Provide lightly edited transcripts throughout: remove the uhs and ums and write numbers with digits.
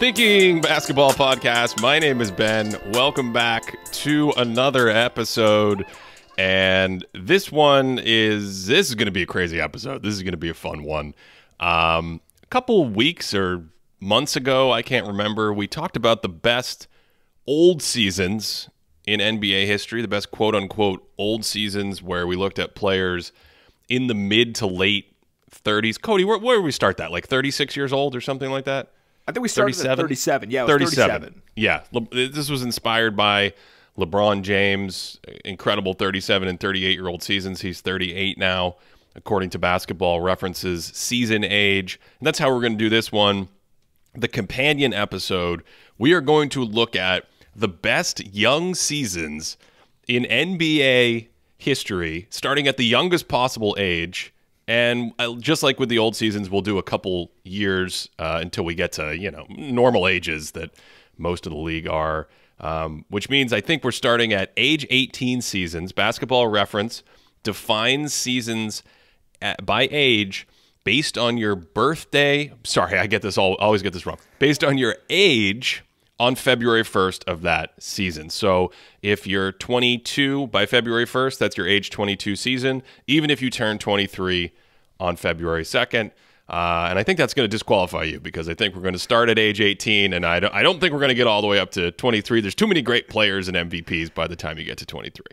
Thinking Basketball Podcast. My name is Ben. Welcome back to another episode. And this is going to be a crazy episode. This is going to be a fun one. A couple weeks or months ago, I can't remember, we talked about the best old seasons in NBA history, the best quote-unquote old seasons where we looked at players in the mid to late 30s. Cody, where did we start that? Like 36 years old or something like that? I think we started at 37. Yeah, it was 37. Yeah, this was inspired by LeBron James, incredible 37 and 38-year-old seasons. He's 38 now, according to Basketball References season age. And that's how we're going to do this one. The companion episode, we are going to look at the best young seasons in NBA history, starting at the youngest possible age. And just like with the old seasons, we'll do a couple years until we get to, normal ages that most of the league are, which means I think we're starting at age 18 seasons. Basketball Reference defines seasons by age based on your birthday. Sorry, I always get this wrong. Based on your age on February 1st of that season. So if you're 22 by February 1st, that's your age 22 season, even if you turn 23 on February 2nd. And I think that's going to disqualify you because I think we're going to start at age 18, and I don't think we're going to get all the way up to 23. There's too many great players and MVPs by the time you get to 23.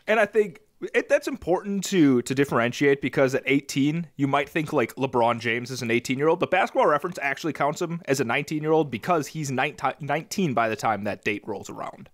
And I think that's important to differentiate because at 18, you might think like LeBron James is an 18-year-old, but Basketball Reference actually counts him as a 19-year-old because he's 19 by the time that date rolls around.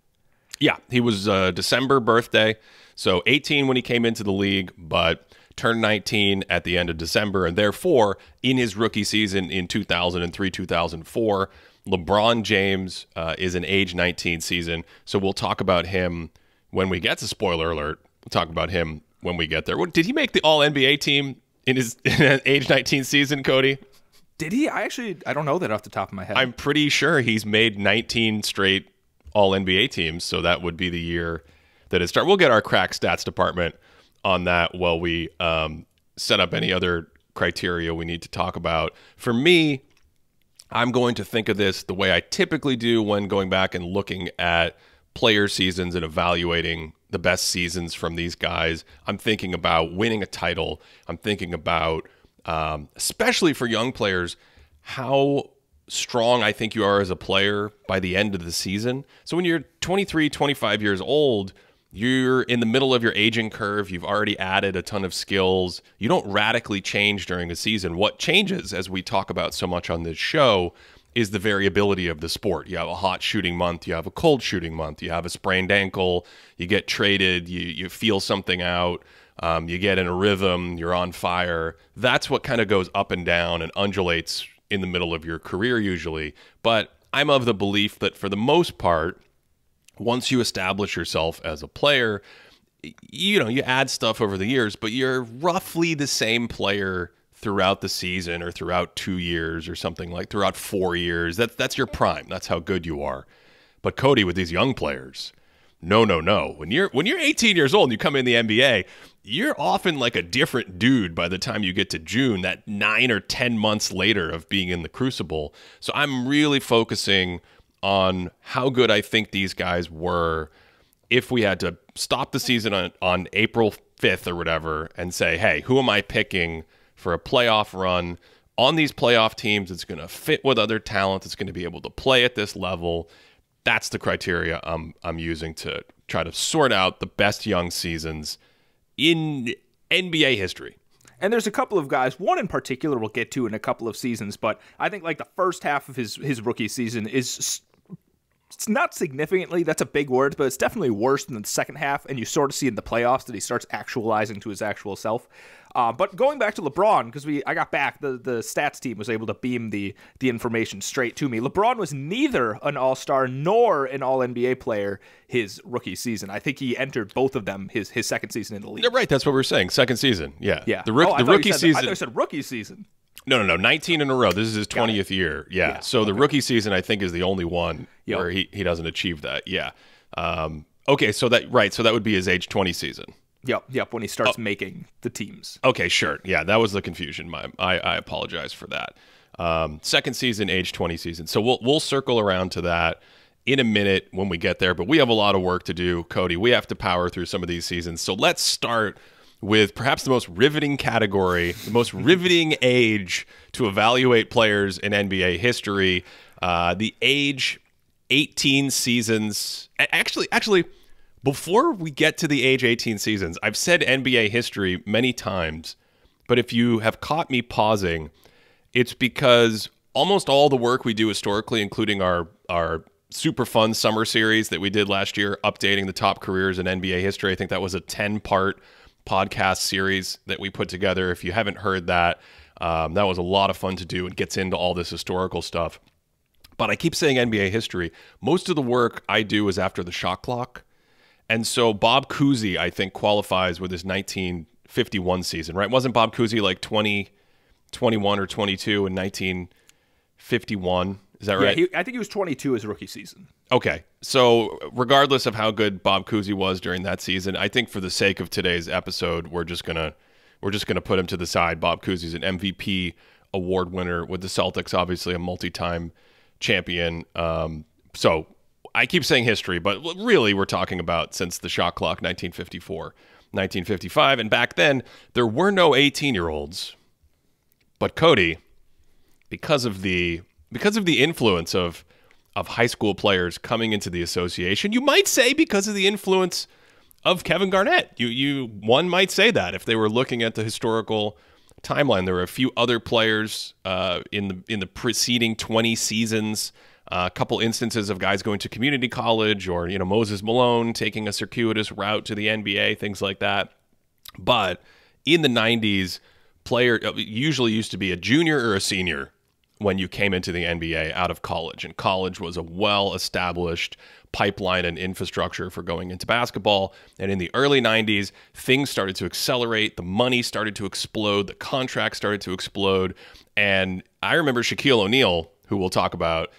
Yeah, he was December birthday, so 18 when he came into the league, but turned 19 at the end of December, and therefore, in his rookie season in 2003-2004, LeBron James is an age 19 season, so we'll talk about him when we get to spoiler alert. We'll talk about him when we get there. Did he make the All-NBA team in his age 19 season, Cody? Did he? I don't know that off the top of my head. I'm pretty sure he's made 19 straight All-NBA teams, so that would be the year that it started. We'll get our crack stats department on that while we set up any other criteria we need to talk about. For me, I'm going to think of this the way I typically do when going back and looking at player seasons and evaluating the best seasons from these guys. I'm thinking about winning a title. I'm thinking about, especially for young players, how strong I think you are as a player by the end of the season. So when you're 23, 25 years old, you're in the middle of your aging curve. You've already added a ton of skills. You don't radically change during a season. What changes, as we talk about so much on this show, is the variability of the sport. You have a hot shooting month, you have a cold shooting month, you have a sprained ankle, you get traded, you feel something out, you get in a rhythm, you're on fire. That's what kind of goes up and down and undulates in the middle of your career usually. But I'm of the belief that for the most part, once you establish yourself as a player, you add stuff over the years, but you're roughly the same player throughout the season or throughout 2 years or something, like throughout 4 years. That's your prime. That's how good you are. But Cody, with these young players, no. When you're 18 years old and you come in the NBA, you're often like a different dude by the time you get to June, that 9 or 10 months later of being in the crucible. So I'm really focusing on how good I think these guys were if we had to stop the season on April 5th or whatever and say, hey, who am I picking for a playoff run on these playoff teams? It's going to fit with other talent. It's going to be able to play at this level. That's the criteria I'm using to try to sort out the best young seasons in NBA history. And there's a couple of guys, one in particular we'll get to in a couple of seasons, but I think like the first half of his rookie season is, it's not significantly, that's a big word, but it's definitely worse than the second half, and you sort of see in the playoffs that he starts actualizing to his actual self. But going back to LeBron, because I got back, the stats team was able to beam the information straight to me. LeBron was neither an All-Star nor an All-NBA player his rookie season. I think he entered both of them his second season in the league. You're right, that's what we're saying. Second season, yeah. The rookie season. I thought you said rookie season. No, 19 in a row. This is his 20th year. Yeah. So the rookie season, I think, is the only one where he doesn't achieve that. Yeah. Okay, so that would be his age 20 season. Yep, when he starts making the teams. Okay, sure. Yeah, that was the confusion. I apologize for that. Second season, age 20 season. So we'll circle around to that in a minute when we get there. But we have a lot of work to do, Cody. We have to power through some of these seasons. So let's start with perhaps the most riveting category, the most riveting age to evaluate players in NBA history, the age 18 seasons. Actually, before we get to the age 18 seasons, I've said NBA history many times, but if you have caught me pausing, it's because almost all the work we do historically, including our super fun summer series that we did last year, updating the top careers in NBA history. I think that was a 10-part podcast series that we put together. If you haven't heard that, that was a lot of fun to do and gets into all this historical stuff. But I keep saying NBA history. Most of the work I do is after the shot clock. And so Bob Cousy, I think, qualifies with his 1951 season, right? Wasn't Bob Cousy like 21 or 22 in 1951? Is that right? Yeah, I think he was 22 his rookie season. Okay. So regardless of how good Bob Cousy was during that season, I think for the sake of today's episode, we're just gonna put him to the side. Bob Cousy's an MVP award winner with the Celtics, obviously a multi-time champion. So I keep saying history, but really we're talking about since the shot clock, 1954, 1955. And back then, there were no 18-year-olds. But Cody, because of the influence of high school players coming into the association, you might say because of the influence of Kevin Garnett. One might say that if they were looking at the historical timeline. There were a few other players in the preceding 20 seasons, a couple instances of guys going to community college, or Moses Malone taking a circuitous route to the NBA, things like that. But in the 90s, player usually used to be a junior or a senior when you came into the NBA out of college. And college was a well-established pipeline and infrastructure for going into basketball. And in the early 90s, things started to accelerate. The money started to explode. The contracts started to explode. And I remember Shaquille O'Neal, who we'll talk about,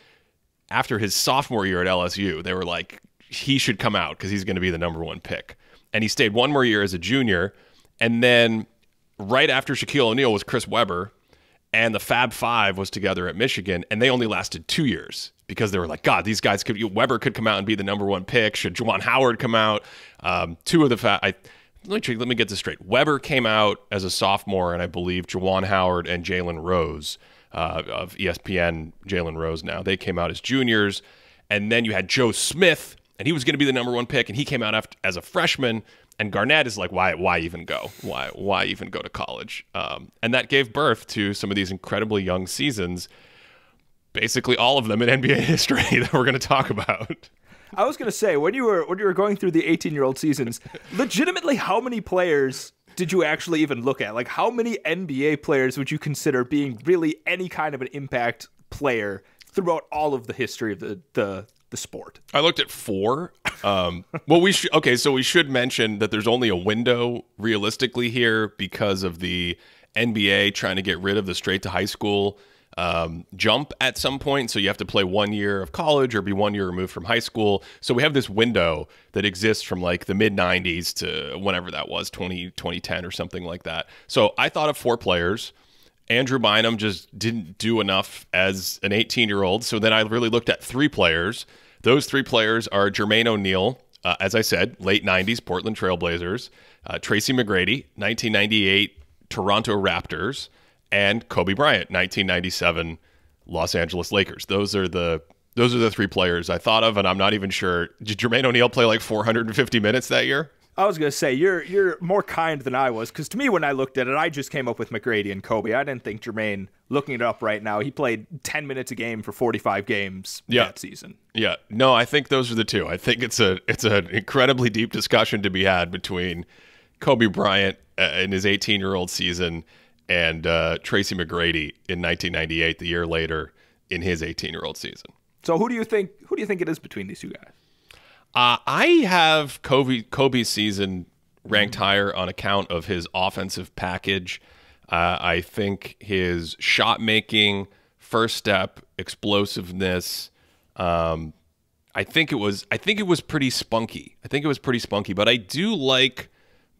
after his sophomore year at LSU, they were like, he should come out because he's going to be the #1 pick. And he stayed one more year as a junior. And then right after Shaquille O'Neal was Chris Webber, and the Fab Five was together at Michigan, and they only lasted 2 years because they were like, God, these guys Webber could come out and be the #1 pick. Should Juwan Howard come out? Two of the let me get this straight. Webber came out as a sophomore, and I believe Juwan Howard and Jalen Rose of ESPN, Jalen Rose now, they came out as juniors. And then you had Joe Smith, and he was going to be the #1 pick, and he came out as a freshman. And Garnett is like, why even go? Why even go to college? And that gave birth to some of these incredibly young seasons, basically all of them in NBA history that we're going to talk about. I was going to say, when you were going through the 18-year-old seasons, legitimately, how many players did you actually even look at? Like, how many NBA players would you consider being really any kind of an impact player throughout all of the history of the sport? I looked at 4. Well, we should mention that there's only a window realistically here because of the NBA trying to get rid of the straight to high school jump at some point. So you have to play 1 year of college or be 1 year removed from high school. So we have this window that exists from like the mid 90s to whenever that was, 2010 or something like that. So I thought of 4 players. Andrew Bynum just didn't do enough as an 18-year-old. So then I really looked at 3 players. Those 3 players are Jermaine O'Neal, as I said, late 90s Portland Trailblazers, Tracy McGrady, 1998 Toronto Raptors, and Kobe Bryant, 1997 Los Angeles Lakers. Those are the 3 players I thought of, and I'm not even sure. Did Jermaine O'Neal play like 450 minutes that year? I was going to say, you're more kind than I was, because to me, when I looked at it, I just came up with McGrady and Kobe. I didn't think Jermaine, looking it up right now, he played 10 minutes a game for 45 games that season. Yeah. No, I think those are the 2. I think it's an incredibly deep discussion to be had between Kobe Bryant in his 18-year-old season and Tracy McGrady in 1998, the year later, in his 18-year-old season. So who do you think it is between these 2 guys? I have Kobe's season ranked higher on account of his offensive package. I think his shot making, first step, explosiveness. I think it was pretty spunky. But I do like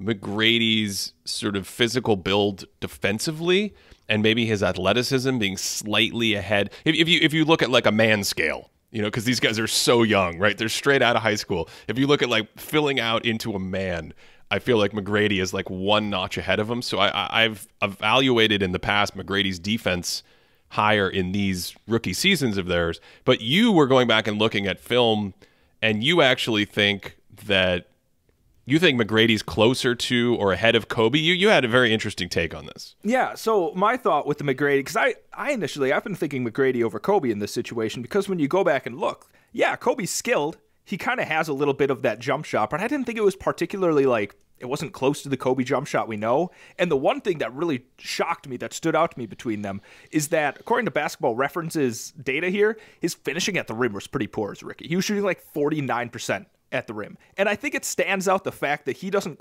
McGrady's sort of physical build defensively and maybe his athleticism being slightly ahead. If you look at like a man scale, you know, because these guys are so young, right? They're straight out of high school. If you look at like filling out into a man, I feel like McGrady is like one notch ahead of him. So I've evaluated in the past McGrady's defense higher in these rookie seasons of theirs. But you were going back and looking at film, and you actually think that McGrady's closer to or ahead of Kobe. You had a very interesting take on this. Yeah, so my thought with the McGrady, because I've been thinking McGrady over Kobe in this situation, because when you go back and look, yeah, Kobe's skilled. He kind of has a little bit of that jump shot, but I didn't think it was particularly like, it wasn't close to the Kobe jump shot we know. And the one thing that really shocked me, that stood out to me between them, is that according to Basketball Reference's data here, his finishing at the rim was pretty poor as a rookie. He was shooting like 49% at the rim. And I think it stands out the fact that he doesn't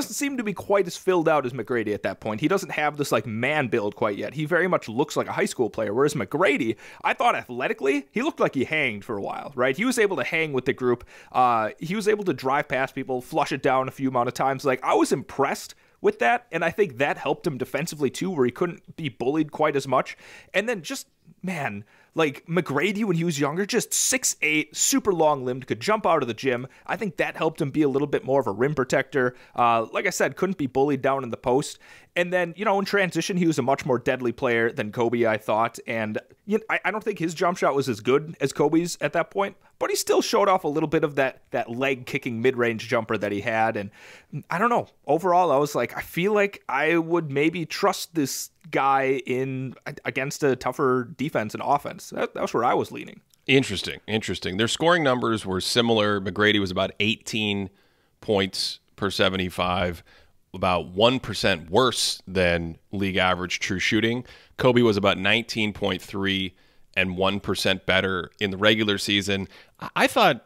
seem to be quite as filled out as McGrady at that point. He doesn't have this like man build quite yet. He very much looks like a high school player, whereas McGrady, I thought athletically, he looked like he hanged for a while, right? He was able to hang with the group. He was able to drive past people, flush it down a few amount of times. Like, I was impressed with that, and I think that helped him defensively too, where he couldn't be bullied quite as much. And then just, man, like McGrady when he was younger, just 6'8", super long-limbed, could jump out of the gym. I think that helped him be a little bit more of a rim protector. Like I said, couldn't be bullied down in the post. And then, you know, in transition, he was a much more deadly player than Kobe, I thought. And you know, I don't think his jump shot was as good as Kobe's at that point, but he still showed off a little bit of that leg-kicking mid-range jumper that he had. And I don't know. Overall, I was like, I feel like I would maybe trust this guy in against a tougher defense and offense. That was where I was leaning. Interesting. Their scoring numbers were similar. McGrady was about 18 points per 75, about 1% worse than league average true shooting. Kobe was about 19.3 and 1% better in the regular season. I thought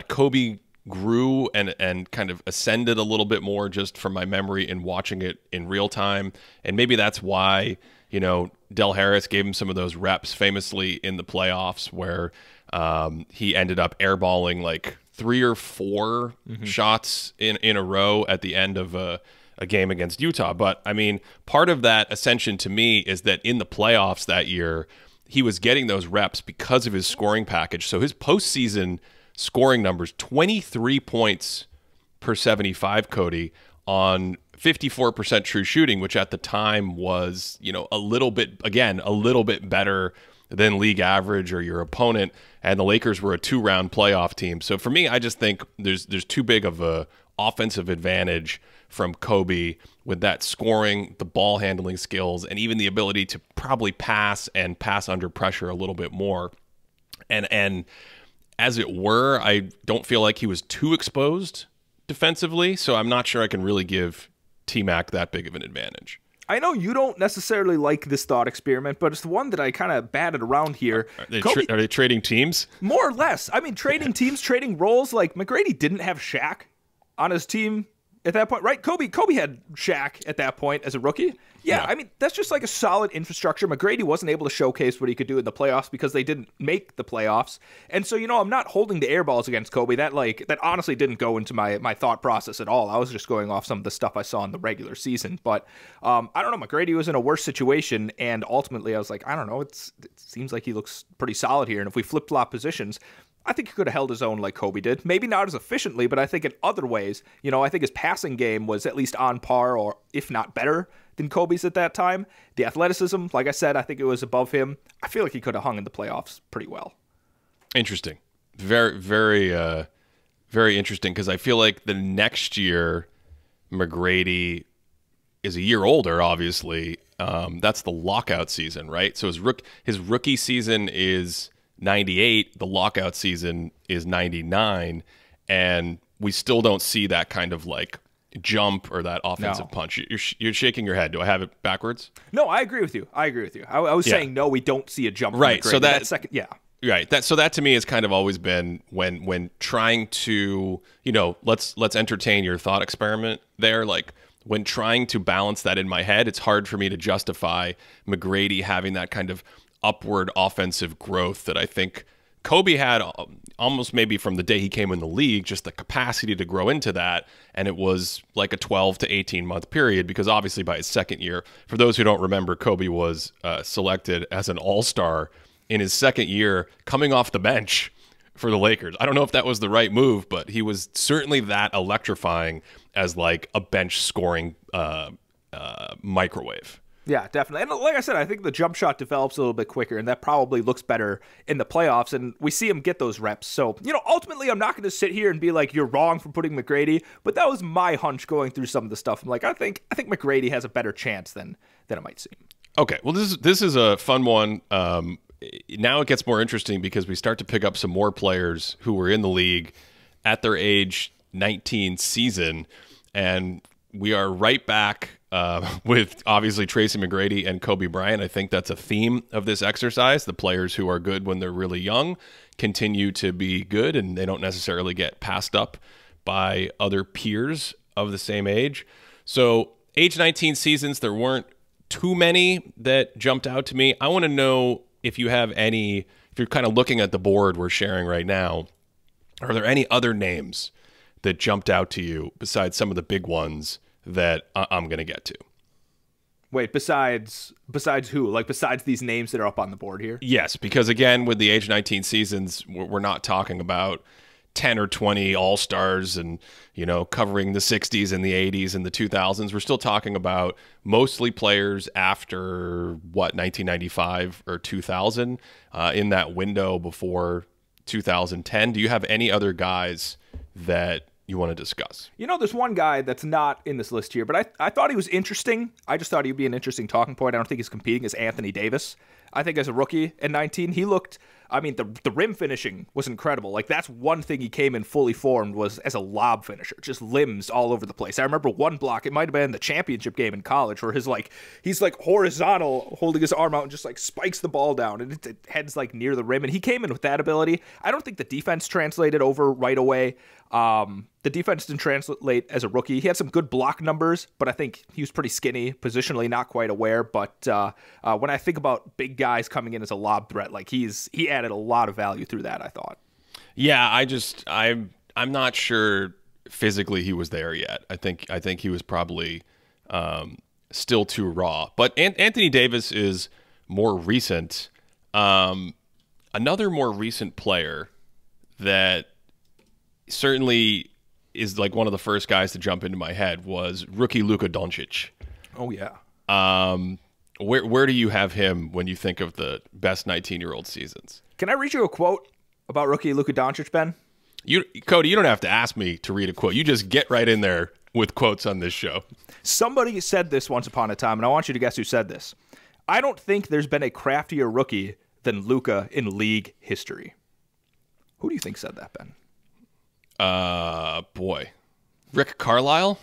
Kobe grew and kind of ascended a little bit more just from my memory in watching it in real time. And maybe that's why, you know, Del Harris gave him some of those reps famously in the playoffs where he ended up airballing like 3 or 4 shots in a row at the end of a game against Utah. But I mean, part of that ascension to me is that in the playoffs that year, he was getting those reps because of his scoring package. So his postseason scoring numbers, 23 points per 75, Cody, on 54% true shooting, which at the time was, you know, a little bit better than league average or your opponent. And the Lakers were a 2-round playoff team. So for me, I just think there's too big of a offensive advantage from Kobe with that scoring, the ball handling skills, and even the ability to probably pass under pressure a little bit more. And as it were, I don't feel like he was too exposed defensively, so I'm not sure I can really give T-Mac that big of an advantage. I know you don't necessarily like this thought experiment, but it's the one that I kind of batted around here. Are they trading teams? More or less. I mean, trading teams, trading roles. Like, McGrady didn't have Shaq on his team at that point, right? Kobe had Shaq at that point as a rookie. Yeah, I mean, that's just like a solid infrastructure. McGrady wasn't able to showcase what he could do in the playoffs because they didn't make the playoffs. And so, you know, I'm not holding the air balls against Kobe. That honestly didn't go into my thought process at all. I was just going off some of the stuff I saw in the regular season. But I don't know, McGrady was in a worse situation, and ultimately I was like, I don't know, it seems like he looks pretty solid here. And if we flip-flop positions, I think he could have held his own like Kobe did. Maybe not as efficiently, but I think in other ways, you know, I think his passing game was at least on par or if not better than Kobe's at that time. The athleticism, like I said, I think it was above him. I feel like he could have hung in the playoffs pretty well. Interesting. Very, very, very interesting, because I feel like the next year McGrady is a year older, obviously. That's the lockout season, right? So his rookie season is 98, the lockout season is 99, and we still don't see that kind of like jump or that offensive punch. You're shaking your head. Do I have it backwards? No, I agree with you. I was saying no, we don't see a jump. Right. So that second, yeah. Right. That to me has kind of always been when trying to, you know, let's entertain your thought experiment there. Like, when trying to balance that in my head, it's hard for me to justify McGrady having that kind of upward offensive growth that I think Kobe had almost maybe from the day he came in the league, just the capacity to grow into that. And it was like a 12 to 18 month period, because obviously by his second year, for those who don't remember, Kobe was selected as an all-star in his second year coming off the bench for the Lakers. I don't know if that was the right move, but he was certainly that electrifying as like a bench scoring microwave. Yeah, definitely. And like I said, I think the jump shot develops a little bit quicker, and that probably looks better in the playoffs, and we see him get those reps. So, ultimately, I'm not going to sit here and be like, you're wrong for putting McGrady, but that was my hunch going through some of the stuff. I'm like, I think McGrady has a better chance than it might seem. Okay, well, this is a fun one. Now it gets more interesting because we start to pick up some more players who were in the league at their age 19 season, and we are right back with obviously Tracy McGrady and Kobe Bryant. I think that's a theme of this exercise. The players who are good when they're really young continue to be good, and they don't necessarily get passed up by other peers of the same age. So age 19 seasons, there weren't too many that jumped out to me. I want to know if you have any, if you're kind of looking at the board we're sharing right now, are there any other names that jumped out to you besides some of the big ones that I'm going to get to? Wait, besides who? Like besides these names that are up on the board here? Yes, because again, with the age 19 seasons, we're not talking about 10 or 20 all-stars and, covering the 60s and the 80s and the 2000s. We're still talking about mostly players after, 1995 or 2000, in that window before 2010. Do you have any other guys that you want to discuss? There's one guy that's not in this list here, but I thought he was interesting. I just thought he'd be an interesting talking point. I don't think he's competing as Anthony Davis. I think as a rookie at 19, he looked, the rim finishing was incredible. Like, that's one thing he came in fully formed was as a lob finisher, just limbs all over the place. I remember one block, it might have been the championship game in college, where he's horizontal, holding his arm out and just spikes the ball down, and it heads near the rim. And he came in with that ability. I don't think the defense translated over right away. The defense didn't translate as a rookie. He had some good block numbers, but I think he was pretty skinny, positionally not quite aware. But when I think about big guys coming in as a lob threat, he added a lot of value through that, I thought. Yeah, I'm not sure physically he was there yet. I think he was probably still too raw. But Anthony Davis is more recent. Another more recent player that certainly is one of the first guys to jump into my head was rookie Luka Doncic. Oh yeah. Where do you have him when you think of the best 19-year-old seasons? Can I read you a quote about rookie Luka Doncic, Ben? Cody, you don't have to ask me to read a quote. You just get right in there with quotes on this show. Somebody said this once upon a time, and I want you to guess who said this. I don't think there's been a craftier rookie than Luka in league history. Who do you think said that, Ben? Boy. Rick Carlisle?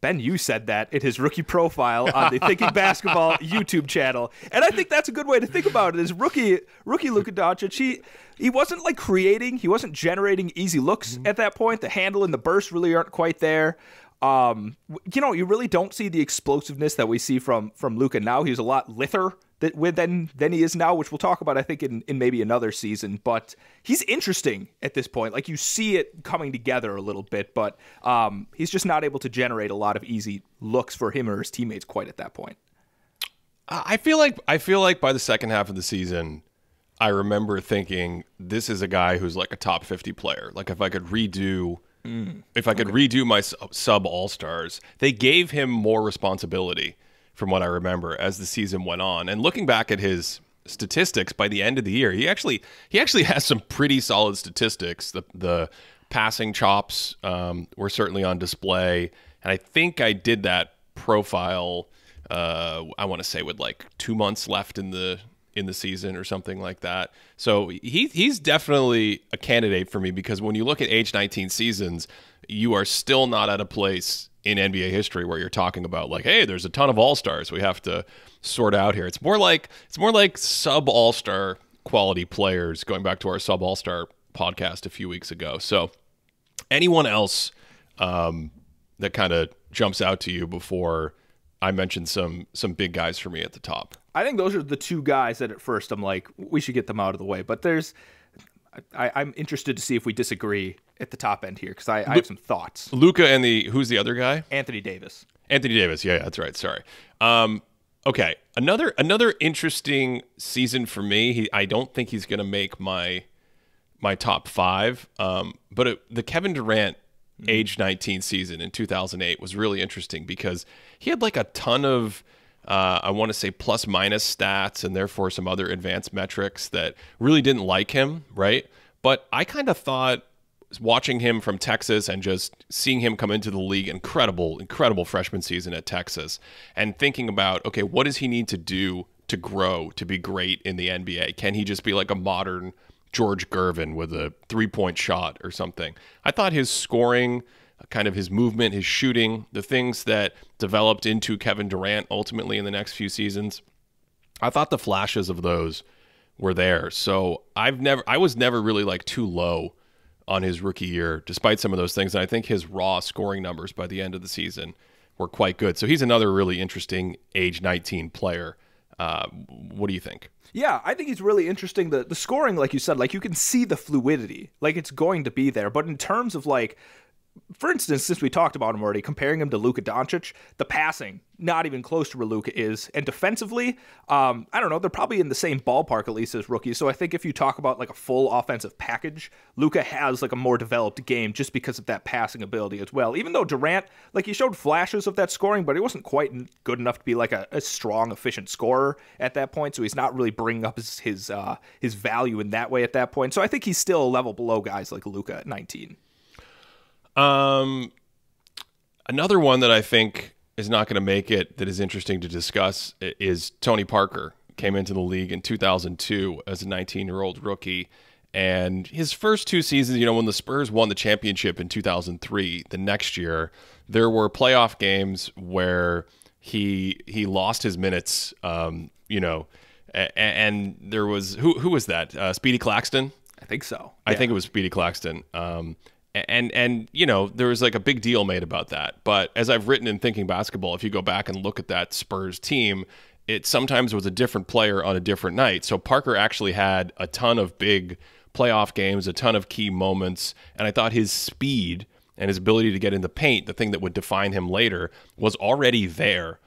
Ben, you said that in his rookie profile on the Thinking Basketball YouTube channel. And I think that's a good way to think about it, is rookie Luka Doncic, he wasn't creating, he wasn't generating easy looks at that point. The handle and the burst really aren't quite there. You really don't see the explosiveness that we see from Luka now. He's a lot lither than he is now, which we'll talk about, I think, in maybe another season. But he's interesting at this point. You see it coming together a little bit, but he's just not able to generate a lot of easy looks for him or his teammates quite at that point. I feel like by the second half of the season, I remember thinking this is a guy who's a top 50 player. If I could redo my sub All-Stars, they gave him more responsibility from what I remember as the season went on. And looking back at his statistics by the end of the year, he actually has some pretty solid statistics. The passing chops were certainly on display. And I think I did that profile, I want to say with 2 months left in the season or something like that. So he's definitely a candidate for me, because when you look at age 19 seasons, you are still not at a place in NBA history where you're talking about hey, there's a ton of all-stars we have to sort out here. It's more like sub all-star quality players, going back to our sub all-star podcast a few weeks ago. So anyone else that kind of jumps out to you before I mention some big guys for me at the top? I think those are the two guys that at first I'm like, we should get them out of the way. But there's I'm interested to see if we disagree at the top end here because I have some thoughts. Luka and who's the other guy? Anthony Davis. Anthony Davis. Yeah, that's right. Sorry. Okay. Another interesting season for me. I don't think he's going to make my top 5. But the Kevin Durant age 19 season in 2008 was really interesting because he had like a ton of I want to say plus minus stats and therefore some other advanced metrics that really didn't like him, right? But I kind of thought watching him from Texas and just seeing him come into the league, incredible freshman season at Texas, and thinking about, okay, what does he need to do to grow, to be great in the NBA? Can he just be like a modern George Gervin with a 3-point shot or something? I thought his scoring, kind of his movement, his shooting, the things that developed into Kevin Durant ultimately in the next few seasons, I thought the flashes of those were there. So I was never really like too low on his rookie year, despite some of those things. And I think his raw scoring numbers by the end of the season were quite good. So he's another really interesting age 19 player. What do you think? Yeah, I think he's really interesting. The scoring, like you said, like you can see the fluidity, like it's going to be there. But in terms of like, for instance, since we talked about him already, comparing him to Luka Doncic, the passing, not even close to where Luka is. And defensively, I don't know, they're probably in the same ballpark, at least as rookies. So I think if you talk about like a full offensive package, Luka has like a more developed game just because of that passing ability as well. Even though Durant, like he showed flashes of that scoring, but he wasn't quite good enough to be like a strong, efficient scorer at that point. So he's not really bringing up his value in that way at that point. So I think he's still a level below guys like Luka at 19. Another one that I think is not going to make it that is interesting to discuss is Tony Parker. Came into the league in 2002 as a 19-year-old rookie. And his first 2 seasons, when the Spurs won the championship in 2003, the next year, there were playoff games where he lost his minutes, and there was, who was that? Speedy Claxton? I think so. Yeah. I think it was Speedy Claxton. And there was like a big deal made about that. But as I've written in Thinking Basketball, if you go back and look at that Spurs team, it sometimes was a different player on a different night. So Parker actually had a ton of big playoff games, a ton of key moments. And I thought his speed and his ability to get in the paint, the thing that would define him later, was already there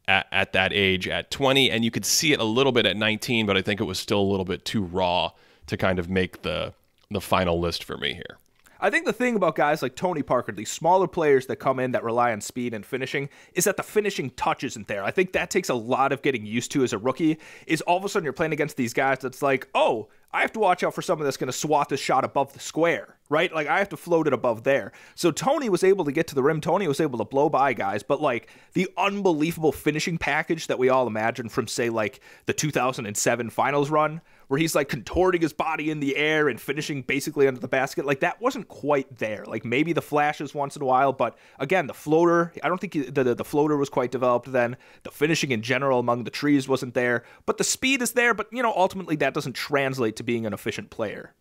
at that age at 20. And you could see it a little bit at 19, but I think it was still a little bit too raw to kind of make the final list for me here. I think the thing about guys like Tony Parker, these smaller players that come in that rely on speed and finishing, is that the finishing touch isn't there. I think that takes a lot of getting used to as a rookie, is all of a sudden you're playing against these guys that's like, oh, I have to watch out for someone that's going to swat this shot above the square, right? Like, I have to float it above there. So Tony was able to get to the rim. Tony was able to blow by guys, but like the unbelievable finishing package that we all imagine from, say, like the 2007 finals run, where he's like contorting his body in the air and finishing basically under the basket, like that wasn't quite there. Like maybe the flashes once in a while, but again, the floater, I don't think the floater was quite developed then. The finishing in general among the trees wasn't there, but the speed is there. But ultimately that doesn't translate to being an efficient player.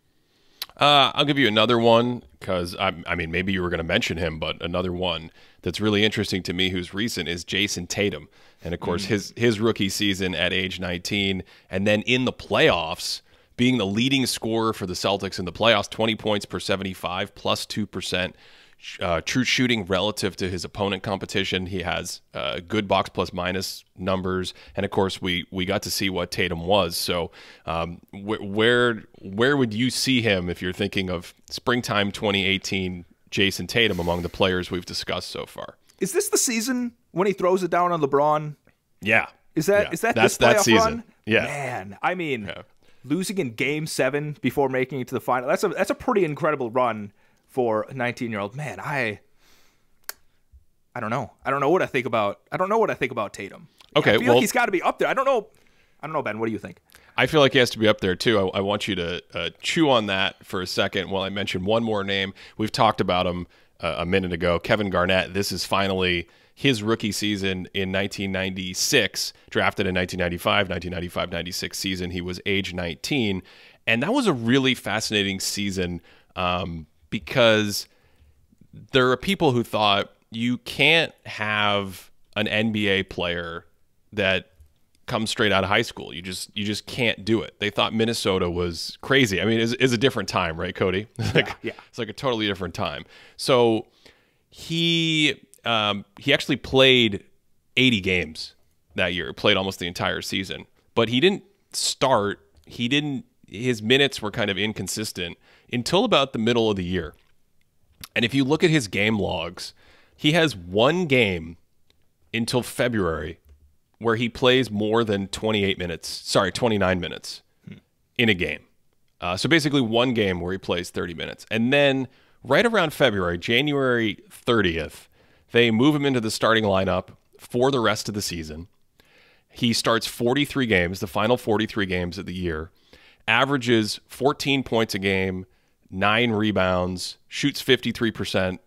I'll give you another one because I mean, maybe you were going to mention him, but another one that's really interesting to me who's recent is Jason Tatum. And of course, his rookie season at age 19, and then in the playoffs, being the leading scorer for the Celtics in the playoffs, 20 points per 75, plus 2%. True shooting relative to his opponent competition. He has good box plus minus numbers, and of course we got to see what Tatum was. So where would you see him if you're thinking of springtime 2018 Jason Tatum among the players we've discussed so far? Is this the season when he throws it down on LeBron? Yeah. Is that this playoff that season? Run? Yeah. Man, I mean, losing in Game 7 before making it to the final. That's a pretty incredible run for a 19-year-old. Man, I don't know. I don't know what I think about Tatum. Okay, I feel like he's got to be up there. I don't know, Ben. What do you think? I feel like he has to be up there too. I want you to chew on that for a second while I mention one more name. We've talked about him a minute ago. Kevin Garnett. This is finally his rookie season in 1996, drafted in 1995, 1995-96 season. He was age 19, and that was a really fascinating season because there are people who thought you can't have an NBA player that comes straight out of high school. You just can't do it. They thought Minnesota was crazy. I mean, it's a different time, right, Cody? It's like a totally different time. So he actually played 80 games that year, played almost the entire season, but he didn't start. His minutes were kind of inconsistent until about the middle of the year. And if you look at his game logs, he has one game until February where he plays more than 29 minutes in a game. So basically one game where he plays 30 minutes. And then right around February, January 30th, they move him into the starting lineup for the rest of the season. He starts 43 games, the final 43 games of the year, averages 14 points a game, 9 rebounds, shoots 53%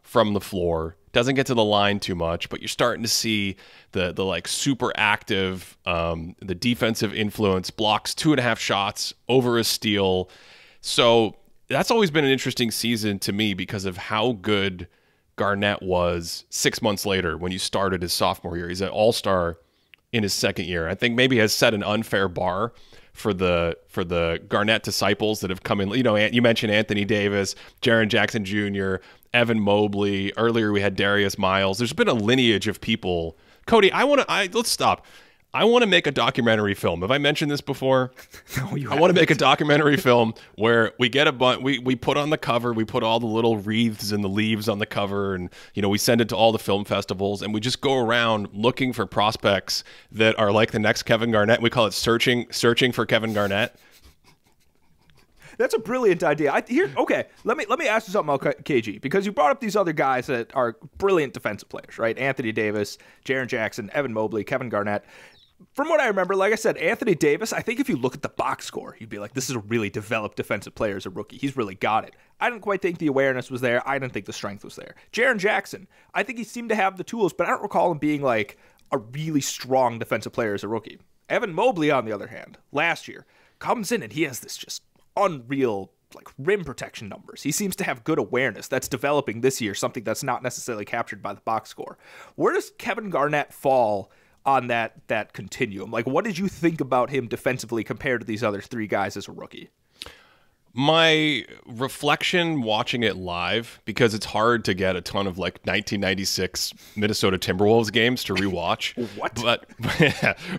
from the floor, doesn't get to the line too much, but you're starting to see the like super active, the defensive influence, blocks 2.5 shots over a steal. So that's always been an interesting season to me because of how good Garnett was 6 months later when you started his sophomore year. He's an all-star in his second year. I think maybe has set an unfair bar for the Garnett disciples that have come in. You know, you mentioned Anthony Davis, Jaren Jackson Jr., Evan Mobley. Earlier we had Darius Miles. There's been a lineage of people. Cody, let's stop. I want to make a documentary film. Have I mentioned this before? No, you haven't. I want to make a documentary film where we get we put on the cover, we put all the little wreaths and the leaves on the cover, and we send it to all the film festivals, and we just go around looking for prospects that are like the next Kevin Garnett. We call it searching for Kevin Garnett. That's a brilliant idea. Okay, let me ask you something about KG, because you brought up these other guys that are brilliant defensive players, right? Anthony Davis, Jaren Jackson, Evan Mobley, Kevin Garnett. From what I remember, like I said, Anthony Davis, I think if you look at the box score, you'd be like, this is a really developed defensive player as a rookie. He's really got it. I didn't quite think the awareness was there. I didn't think the strength was there. Jaren Jackson, I think he seemed to have the tools, but I don't recall him being like a really strong defensive player as a rookie. Evan Mobley, on the other hand, last year, comes in and he has this just unreal like rim protection numbers. He seems to have good awareness. That's developing this year, something that's not necessarily captured by the box score. Where does Kevin Garnett fall on that continuum? Like, what did you think about him defensively compared to these other three guys as a rookie? My reflection watching it live, because it's hard to get a ton of like 1996 Minnesota Timberwolves games to rewatch. What?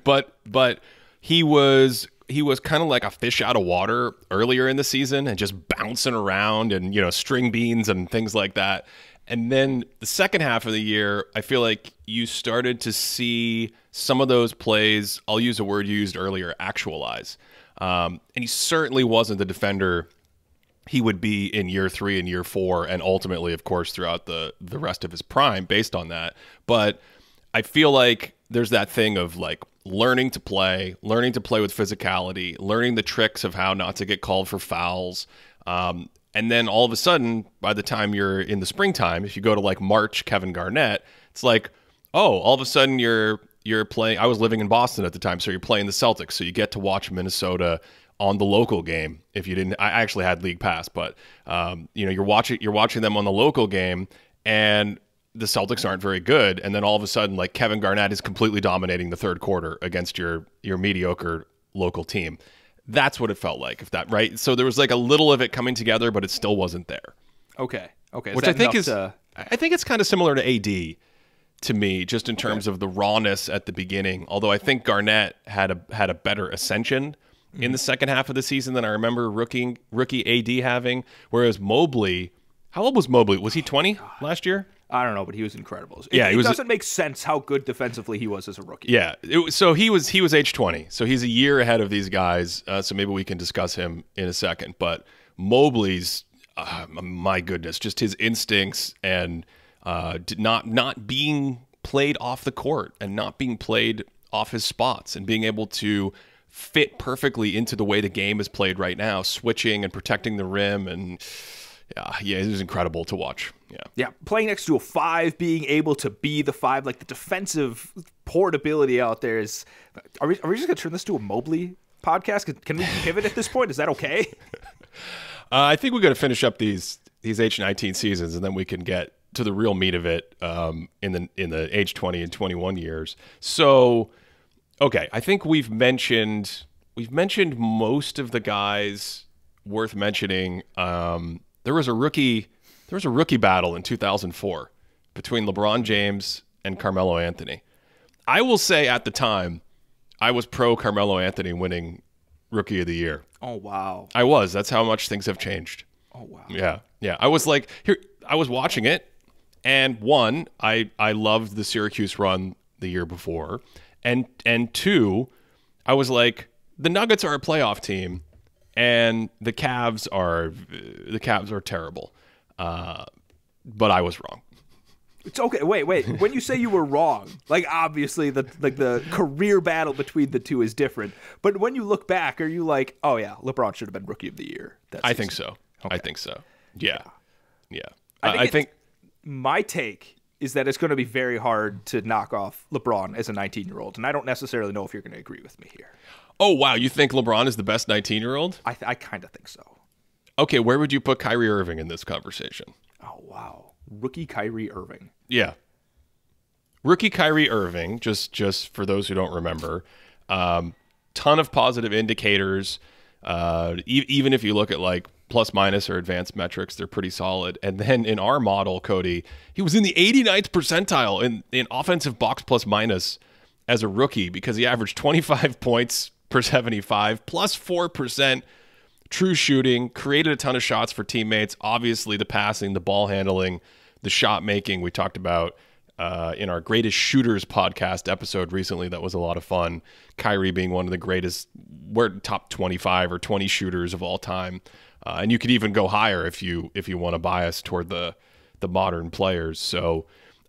But he was kind of like a fish out of water earlier in the season and just bouncing around and string beans and things like that. And then the second half of the year, I feel like you started to see some of those plays, I'll use a word you used earlier, actualize. And he certainly wasn't the defender he would be in year 3 and year 4, and ultimately, of course, throughout the rest of his prime based on that. But I feel like there's that thing of like learning to play with physicality, learning the tricks of how not to get called for fouls. And then all of a sudden, by the time you're in the springtime, if you go to like March Kevin Garnett, it's like, oh, all of a sudden you're playing. I was living in Boston at the time, so you're playing the Celtics, so you get to watch Minnesota on the local game. If you didn't, I actually had League Pass, but you're watching them on the local game, and the Celtics aren't very good, and then all of a sudden, like Kevin Garnett is completely dominating the third quarter against your mediocre local team. That's what it felt like, right? So there was like a little of it coming together, but it still wasn't there. Okay. Which I think I think it's kind of similar to AD to me, just in terms of the rawness at the beginning. Although I think Garnett had a better ascension in the second half of the season than I remember rookie AD having. Whereas Mobley, how old was Mobley? Was he 20 last year? I don't know, but he was incredible. It doesn't make sense how good defensively he was as a rookie. Yeah, so he was age 20, so he's a year ahead of these guys. So maybe we can discuss him in a second. But Mobley's, my goodness, just his instincts and not being played off the court and not being played off his spots and being able to fit perfectly into the way the game is played right now, switching and protecting the rim, and yeah, it was incredible to watch. Yeah, playing next to a 5, being able to be the 5, like the defensive portability out there is. Are we just gonna turn this to a Mobley podcast? Can we pivot at this point? Is that okay? I think we got to finish up these H19 seasons, and then we can get to the real meat of it in the age 20 and 21 years. So, Okay, I think we've mentioned most of the guys worth mentioning. There was a rookie battle in 2004 between LeBron James and Carmelo Anthony. I will say at the time, I was pro Carmelo Anthony winning Rookie of the Year. Oh wow. I was. That's how much things have changed. Oh wow. Yeah. I was like, I was watching it, and one, I loved the Syracuse run the year before, and two, I was like, the Nuggets are a playoff team, and the Cavs are terrible. But I was wrong. It's okay. Wait. When you say you were wrong, like obviously the career battle between the two is different. But when you look back, are you like, oh yeah, LeBron should have been Rookie of the Year? I think so. Okay. I think so. Yeah. I think my take is that it's going to be very hard to knock off LeBron as a 19-year-old, and I don't necessarily know if you're going to agree with me here. Oh wow, you think LeBron is the best 19-year-old? I kind of think so. Okay, where would you put Kyrie Irving in this conversation? Oh wow. Rookie Kyrie Irving. Yeah. Rookie Kyrie Irving, just for those who don't remember, ton of positive indicators. Even if you look at like plus minus or advanced metrics, they're pretty solid. And then in our model, Cody, he was in the 89th percentile in offensive box plus minus as a rookie because he averaged 25 points per 75, plus 4% true shooting, created a ton of shots for teammates. Obviously, the passing, the ball handling, the shot making we talked about in our Greatest Shooters podcast episode recently. That was a lot of fun. Kyrie being one of the greatest, we're top 25 or 20 shooters of all time. And you could even go higher if you want to bias toward the modern players. So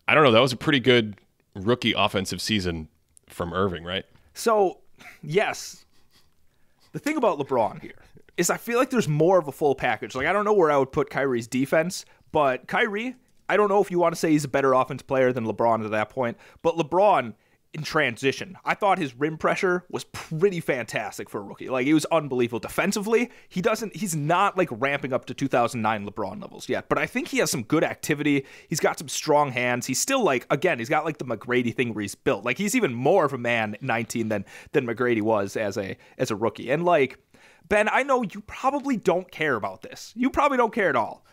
I don't know. That was a pretty good rookie offensive season from Irving, right? So, yes. The thing about LeBron here is I feel like there's more of a full package. Like, I don't know where I would put Kyrie's defense, but Kyrie, I don't know if you want to say he's a better offense player than LeBron at that point, but LeBron in transition, I thought his rim pressure was pretty fantastic for a rookie. Like, it was unbelievable. Defensively, he's not like ramping up to 2009 LeBron levels yet, but I think he has some good activity. He's got some strong hands. He's still like, again, he's got like the McGrady thing where he's built. Like, he's even more of a man at 19 than McGrady was as a rookie. And like, Ben, I know you probably don't care about this. You probably don't care at all.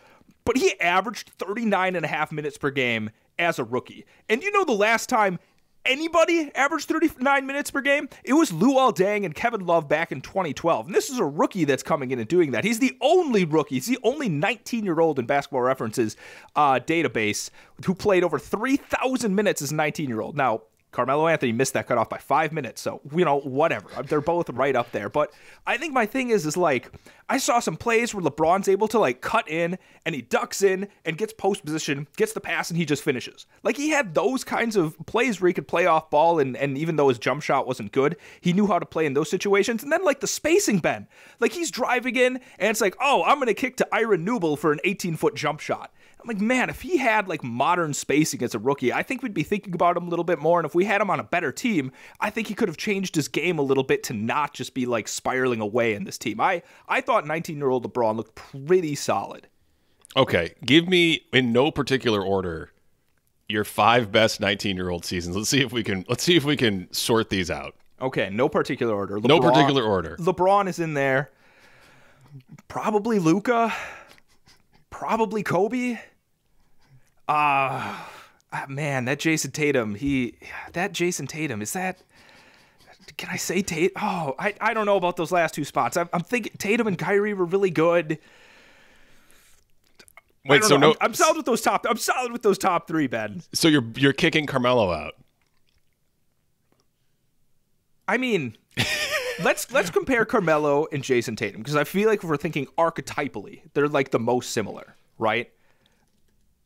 But he averaged 39 and a half minutes per game as a rookie. And you know the last time anybody averaged 39 minutes per game? It was Luol Deng and Kevin Love back in 2012. And this is a rookie that's coming in and doing that. He's the only rookie. He's the only 19-year-old in Basketball Reference's database who played over 3,000 minutes as a 19-year-old. Now, Carmelo Anthony missed that cutoff by 5 minutes, so, whatever. They're both right up there. But I think my thing is like, I saw some plays where LeBron's able to, like, cut in, and he ducks in, and gets post position, gets the pass, and he just finishes. Like, he had those kinds of plays where he could play off ball, and even though his jump shot wasn't good, he knew how to play in those situations. And then, like, the spacing, Ben. Like, he's driving in, and it's like, oh, I'm going to kick to Ira Newble for an 18-foot jump shot. I'm like, man, if he had like modern spacing as a rookie, I think we'd be thinking about him a little bit more. And if we had him on a better team, I think he could have changed his game a little bit to not just be like spiraling away in this team. I thought 19-year-old LeBron looked pretty solid. Okay, give me in no particular order your 5 best 19-year-old seasons. Let's see if we can sort these out. Okay, no particular order. No particular order. LeBron is in there. Probably Luka. Probably Kobe. Man, that Jason Tatum, is that, can I say Tatum? Oh, I don't know about those last two spots. I'm thinking Tatum and Kyrie were really good. Wait, so no, I'm solid with those top 3, Ben. So you're kicking Carmelo out. I mean, let's compare Carmelo and Jason Tatum, because I feel like if we're thinking archetypally, they're like the most similar, right?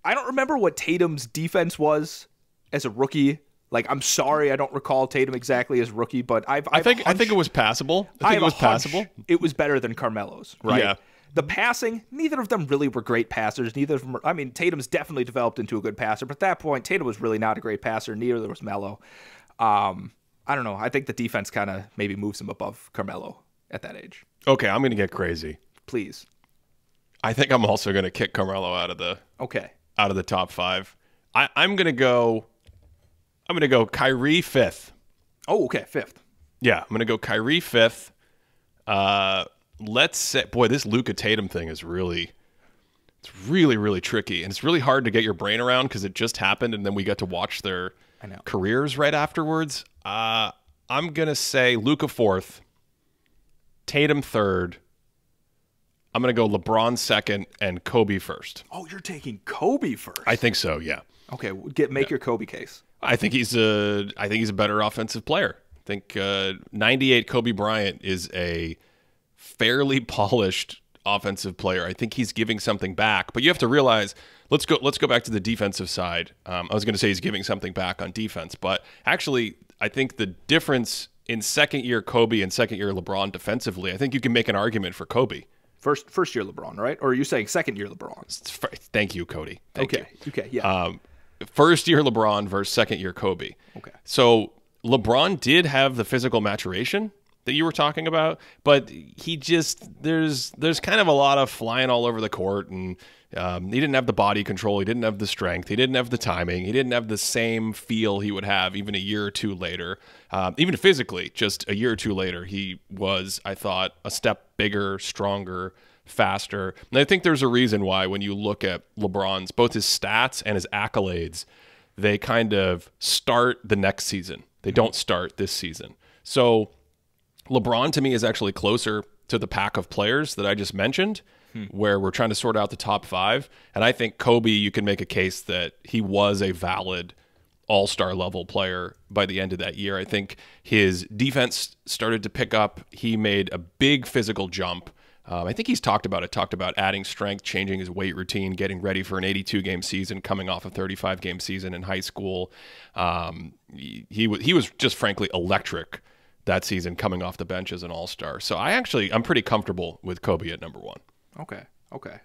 I don't remember what Tatum's defense was as a rookie. Like, I'm sorry, I don't recall Tatum exactly as rookie, but I think it was passable. I think it was passable. It was better than Carmelo's, right? Yeah. The passing, neither of them really were great passers. Neither of them were, I mean, Tatum's definitely developed into a good passer, but at that point, Tatum was really not a great passer. Neither was Melo. I don't know. I think the defense kind of maybe moves him above Carmelo at that age. Okay, I'm going to get crazy. Please. I think I'm also going to kick Carmelo out of the top 5. I'm going to go Kyrie 5th. Oh, okay, 5th. Yeah, I'm going to go Kyrie 5th. Let's say, boy, this Luka Tatum thing is really tricky. And it's really hard to get your brain around because it just happened and then we got to watch their careers right afterwards. I'm going to say Luka 4th, Tatum 3rd. I'm going to go LeBron 2nd and Kobe 1st. Oh, you're taking Kobe first. I think so, yeah. Okay, make your Kobe case. I think he's a better offensive player. I think 98 Kobe Bryant is a fairly polished offensive player. I think he's giving something back, but you have to realize, let's go back to the defensive side. I was going to say he's giving something back on defense, but actually I think the difference in second year Kobe and second year LeBron defensively, I think you can make an argument for Kobe. First year LeBron, right? Or are you saying second year LeBron? Thank you, Cody. Thank you. Okay, yeah. First year LeBron versus second year Kobe. Okay. So LeBron did have the physical maturation that you were talking about, but he just there's kind of a lot of flying all over the court, and he didn't have the body control, he didn't have the strength, he didn't have the timing, he didn't have the same feel he would have even a year or two later. Even physically, just a year or two later, he was, I thought, a step bigger, stronger, faster. And I think there's a reason why when you look at LeBron's, both his stats and his accolades, they kind of start the next season. They don't start this season. So LeBron, to me, is actually closer to the pack of players that I just mentioned, where we're trying to sort out the top 5. And I think Kobe, you can make a case that he was a valid all-star level player by the end of that year. I think his defense started to pick up. He made a big physical jump. I think he's talked about adding strength, changing his weight routine, getting ready for an 82-game season, coming off a 35-game season in high school. He was just frankly electric that season, coming off the bench as an all-star. So I'm pretty comfortable with Kobe at number 1. Okay.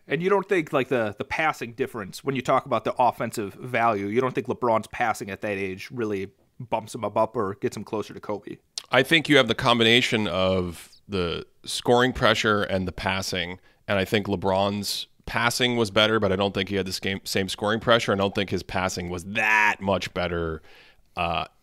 And you don't think like the passing difference when you talk about the offensive value, you don't think LeBron's passing at that age really bumps him up or gets him closer to Kobe? I think you have the combination of the scoring pressure and the passing, and I think LeBron's passing was better, but I don't think he had the same scoring pressure. I don't think his passing was that much better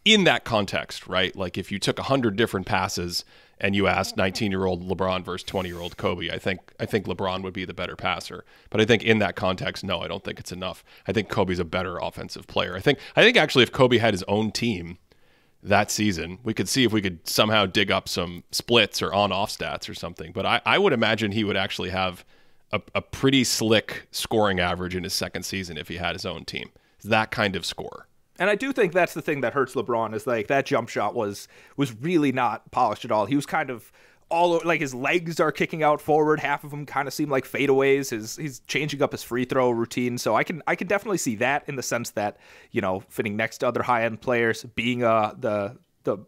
in that context, right? Like if you took 100 different passes and you asked 19-year-old LeBron versus 20-year-old Kobe, I think LeBron would be the better passer. But I think in that context, no, I don't think it's enough. I think Kobe's a better offensive player. I think actually if Kobe had his own team that season, we could see if we could somehow dig up some splits or on-off stats or something. But I would imagine he would actually have a pretty slick scoring average in his second season if he had his own team. That kind of score. And I do think that's the thing that hurts LeBron is like that jump shot was really not polished at all. He was kind of all like his legs are kicking out forward. Half of them kind of seem like fadeaways. He's changing up his free throw routine. So I can definitely see that in the sense that, you know, fitting next to other high end players, being the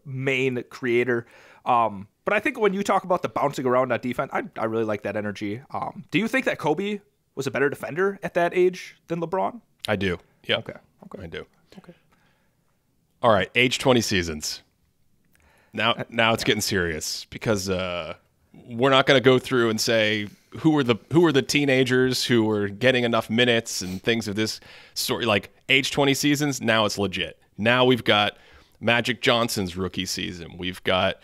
main creator. But I think when you talk about the bouncing around on defense, I really like that energy. Do you think that Kobe was a better defender at that age than LeBron? I do. Yeah. Okay. I do. Okay. All right, age 20 seasons. Now it's getting serious because we're not going to go through and say who were the teenagers who were getting enough minutes and things of this sort. Like age 20 seasons, now it's legit. Now we've got Magic Johnson's rookie season. We've got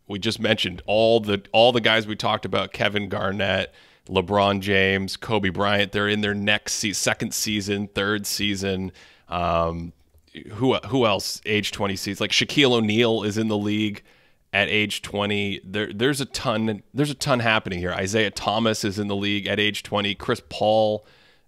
we just mentioned all the guys we talked about: Kevin Garnett, LeBron James, Kobe Bryant. They're in their second season, third season. Who else? Age 20 seasons. Like Shaquille O'Neal is in the league at age 20. There's a ton happening here. Isaiah Thomas is in the league at age 20. Chris Paul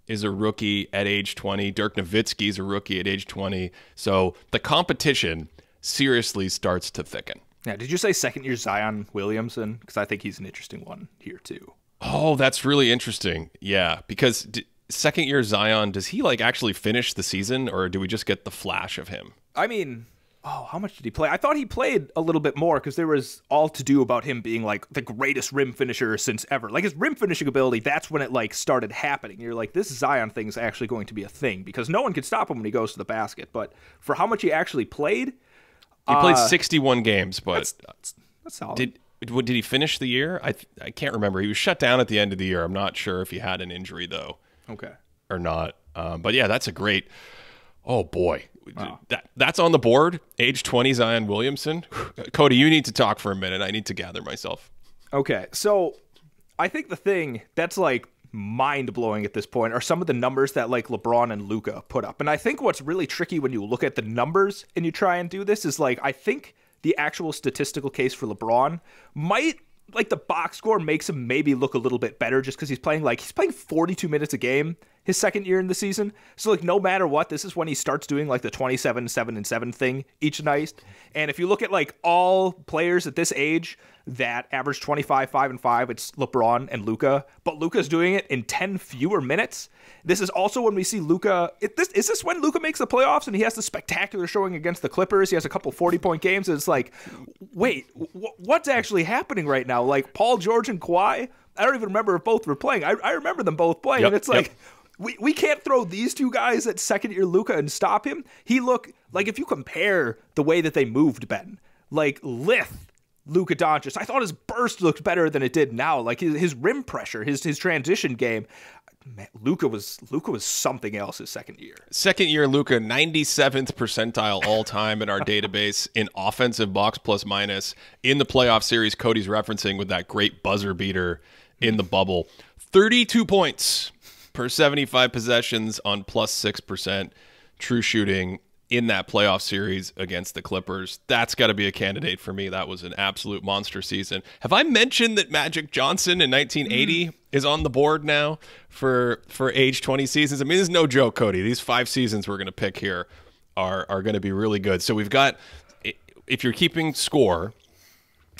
is a rookie at age 20. Dirk Nowitzki is a rookie at age 20. So the competition seriously starts to thicken. Yeah. Did you say second year Zion Williamson? Because I think he's an interesting one here too. Oh, that's really interesting. Yeah, because second year Zion, does he like actually finish the season, or do we just get the flash of him? I mean, how much did he play? I thought he played a little bit more because there was all to do about him being like the greatest rim finisher since ever. Like his rim finishing ability, that's when it like started happening. You're like, this Zion thing is actually going to be a thing because no one can stop him when he goes to the basket. But for how much he actually played, he played 61 games. But that's solid. Did he finish the year? I can't remember. He was shut down at the end of the year. I'm not sure if he had an injury though. Okay. Or not. But yeah, that's a great. Oh boy, That's on the board. Age 20, Zion Williamson. Cody, you need to talk for a minute. I need to gather myself. Okay, so I think the thing that's like mind-blowing at this point are some of the numbers that like LeBron and Luka put up. And I think what's really tricky when you look at the numbers and you try and do this is like, I think the actual statistical case for LeBron might, like, the box score makes him maybe look a little bit better just because he's playing 42 minutes a game his second year in the season. So like no matter what, this is when he starts doing like the 27, 7, and 7 thing each night. And if you look at like all players at this age that average 25, 5, and 5, it's LeBron and Luka, but Luka's doing it in 10 fewer minutes. This is also when we see Luka. Is this when Luka makes the playoffs and he has the spectacular showing against the Clippers? He has a couple 40-point games. And it's like, wait, what's actually happening right now? Like Paul George and Kawhi, I don't even remember if both were playing. I remember them both playing. And it's like, we can't throw these two guys at second-year Luka and stop him. He looked like, if you compare the way that they moved, Ben, like Luka Doncic, I thought his burst looked better than it did now. Like his rim pressure, his transition game. Man, Luka was something else his second year. Second year Luka, 97th percentile all time in our database in offensive box plus minus in the playoff series Cody's referencing with that great buzzer beater in the bubble. 32 points per 75 possessions on plus 6% true shooting in that playoff series against the Clippers. That's got to be a candidate for me. That was an absolute monster season. Have I mentioned that Magic Johnson in 1980 is on the board now for age 20 seasons? I mean, this is no joke, Cody. These 5 seasons we're going to pick here are going to be really good. So we've got, if you're keeping score,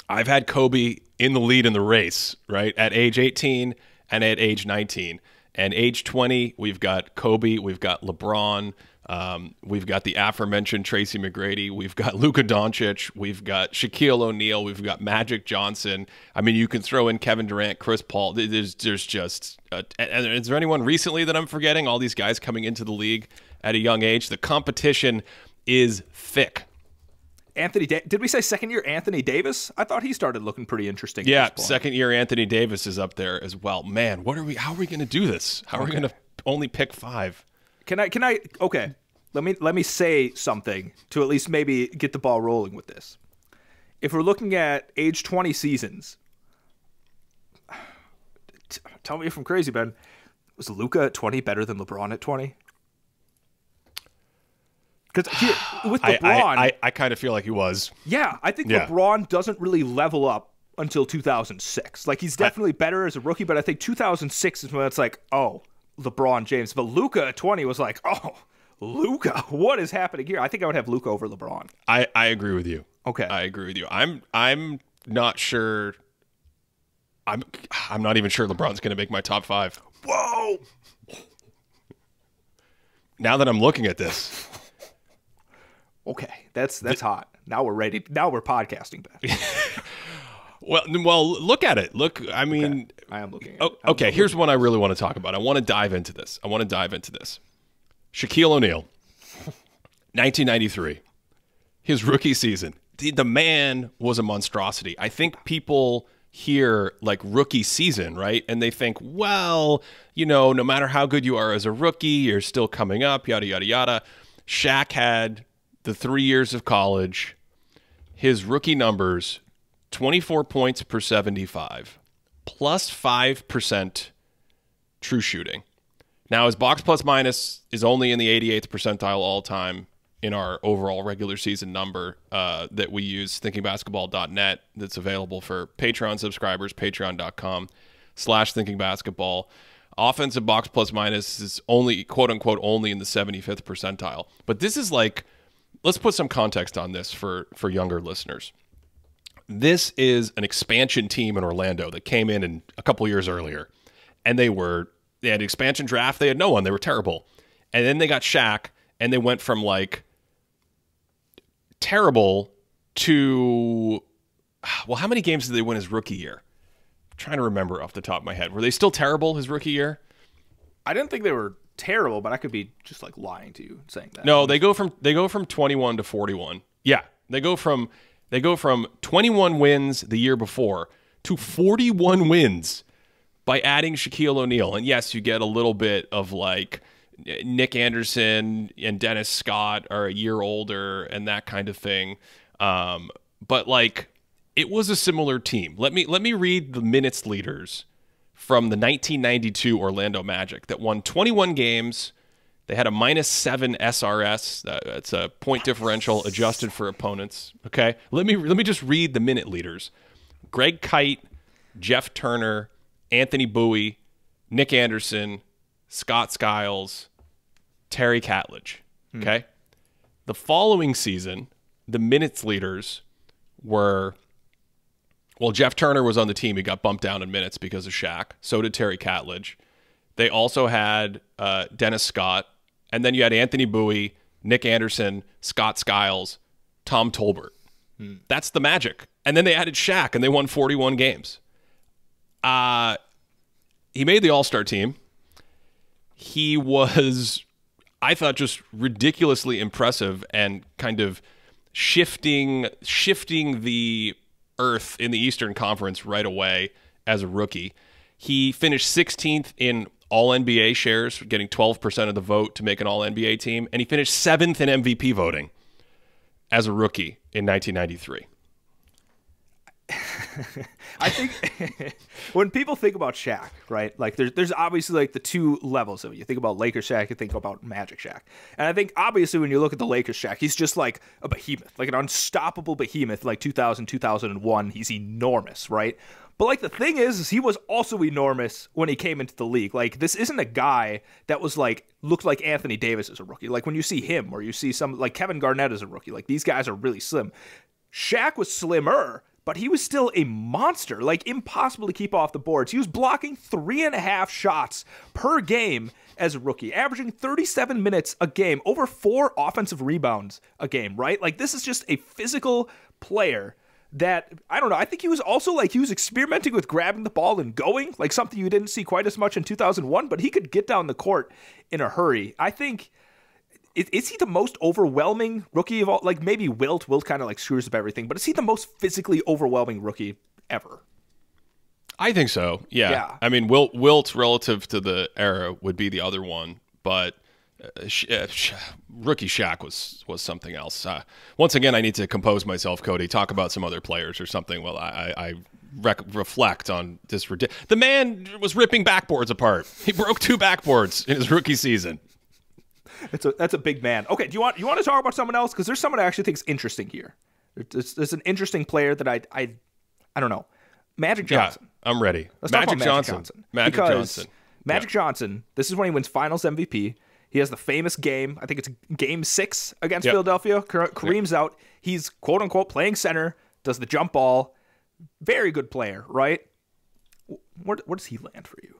I've had Kobe in the lead in the race, right, at age 18 and at age 19. And age 20, we've got Kobe, we've got LeBron, we've got the aforementioned Tracy McGrady, we've got Luka Doncic, we've got Shaquille O'Neal, we've got Magic Johnson. I mean, you can throw in Kevin Durant, Chris Paul. There's just is there anyone recently that I'm forgetting? All these guys coming into the league at a young age. The competition is thick. Did we say second year Anthony Davis? I thought he started looking pretty interesting. Yeah, second year Anthony Davis is up there as well. Man, how are we going to do this? How are we going to only pick 5? Can I okay. Let me say something to at least maybe get the ball rolling with this. If we're looking at age 20 seasons, tell me if I'm crazy, Ben. Was Luka at 20 better than LeBron at 20? Because with LeBron, I kind of feel like he was. Yeah, I think LeBron doesn't really level up until 2006. Like, he's definitely better as a rookie, but I think 2006 is when it's like, oh, LeBron James. But Luka at 20 was like, oh, Luka, what is happening here? I think I would have Luka over LeBron. I agree with you. Okay, I agree with you. I'm not sure. I'm not even sure LeBron's going to make my top 5. Whoa! Now that I'm looking at this. Okay, that's hot. Now we're ready. Now we're podcasting, Ben. Well, look at it. Look, I mean, okay. I am looking at it. Okay, here's what I really want to talk about. I want to dive into this. Shaquille O'Neal, 1993, his rookie season. The man was a monstrosity. I think people hear like rookie season, right? And they think, well, no matter how good you are as a rookie, you're still coming up, yada, yada, yada. Shaq had the 3 years of college, his rookie numbers, 24 points per 75, plus 5% true shooting. Now, his box plus minus is only in the 88th percentile all time in our overall regular season number that we use, thinkingbasketball.net, that's available for Patreon subscribers, patreon.com/thinkingbasketball. Offensive box plus minus is only, quote unquote, only in the 75th percentile. But this is like, let's put some context on this for younger listeners. This is an expansion team in Orlando that came in a couple years earlier, and they had an expansion draft. They had no one. They were terrible. And then they got Shaq, and they went from like terrible to, well, how many games did they win his rookie year? I'm trying to remember off the top of my head. Were they still terrible his rookie year? I didn't think they were terrible, but I could be just like lying to you saying that. No, they go from 21 to 41. Yeah, they go from 21 wins the year before to 41 wins by adding Shaquille O'Neal. And yes, you get a little bit of like Nick Anderson and Dennis Scott are a year older and that kind of thing. But like, it was a similar team. Let me read the minutes leaders from the 1992 Orlando Magic that won 21 games. They had a -7 SRS. That's a point differential adjusted for opponents. Okay, let me just read the minute leaders: Greg Kite, Jeff Turner, Anthony Bowie, Nick Anderson, Scott Skiles, Terry Catledge. Okay, the following season, the minutes leaders were. Well, Jeff Turner was on the team. He got bumped down in minutes because of Shaq. So did Terry Catledge. They also had Dennis Scott. And then you had Anthony Bowie, Nick Anderson, Scott Skiles, Tom Tolbert. That's the Magic. And then they added Shaq, and they won 41 games. He made the All-Star team. He was, I thought, just ridiculously impressive and kind of shifting the earth in the Eastern Conference right away as a rookie. He finished 16th in All-NBA shares, getting 12% of the vote to make an All-NBA team, and he finished 7th in MVP voting as a rookie in 1993. I think when people think about Shaq, right, like there's obviously like the two levels of it. You think about Lakers Shaq, you think about Magic Shaq. And I think obviously when you look at the Lakers Shaq, he's just like a behemoth, like an unstoppable behemoth, like 2000, 2001. He's enormous, right? But like the thing is he was also enormous when he came into the league. Like this isn't a guy that was like looked like Anthony Davis as a rookie. Like when you see him or you see some like Kevin Garnett as a rookie, like these guys are really slim. Shaq was slimmer, but he was still a monster, like impossible to keep off the boards. He was blocking 3.5 shots per game as a rookie, averaging 37 minutes a game, over 4 offensive rebounds a game, right? Like this is just a physical player that, I don't know, I think he was also like, he was experimenting with grabbing the ball and going, like something you didn't see quite as much in 2001, but he could get down the court in a hurry. I think, is he the most overwhelming rookie of all? Like maybe Wilt kind of like screws up everything, but is he the most physically overwhelming rookie ever? I think so. Yeah. I mean, Wilt relative to the era would be the other one, but rookie Shaq was something else. Once again, I need to compose myself, Cody. Talk about some other players or something while I reflect on this. The man was ripping backboards apart. He broke 2 backboards in his rookie season. That's a big man. Okay, do you want to talk about someone else? Because there's someone I actually think is interesting here. There's an interesting player that I don't know. Magic Johnson. Yeah, I'm ready. Let's talk about Magic Johnson. Magic Yeah. Johnson, this is when he wins Finals MVP. He has the famous game. I think it's Game 6 against Yep. Philadelphia. Kareem's out. He's quote unquote playing center. Does the jump ball. Very good player, right? Where does he land for you?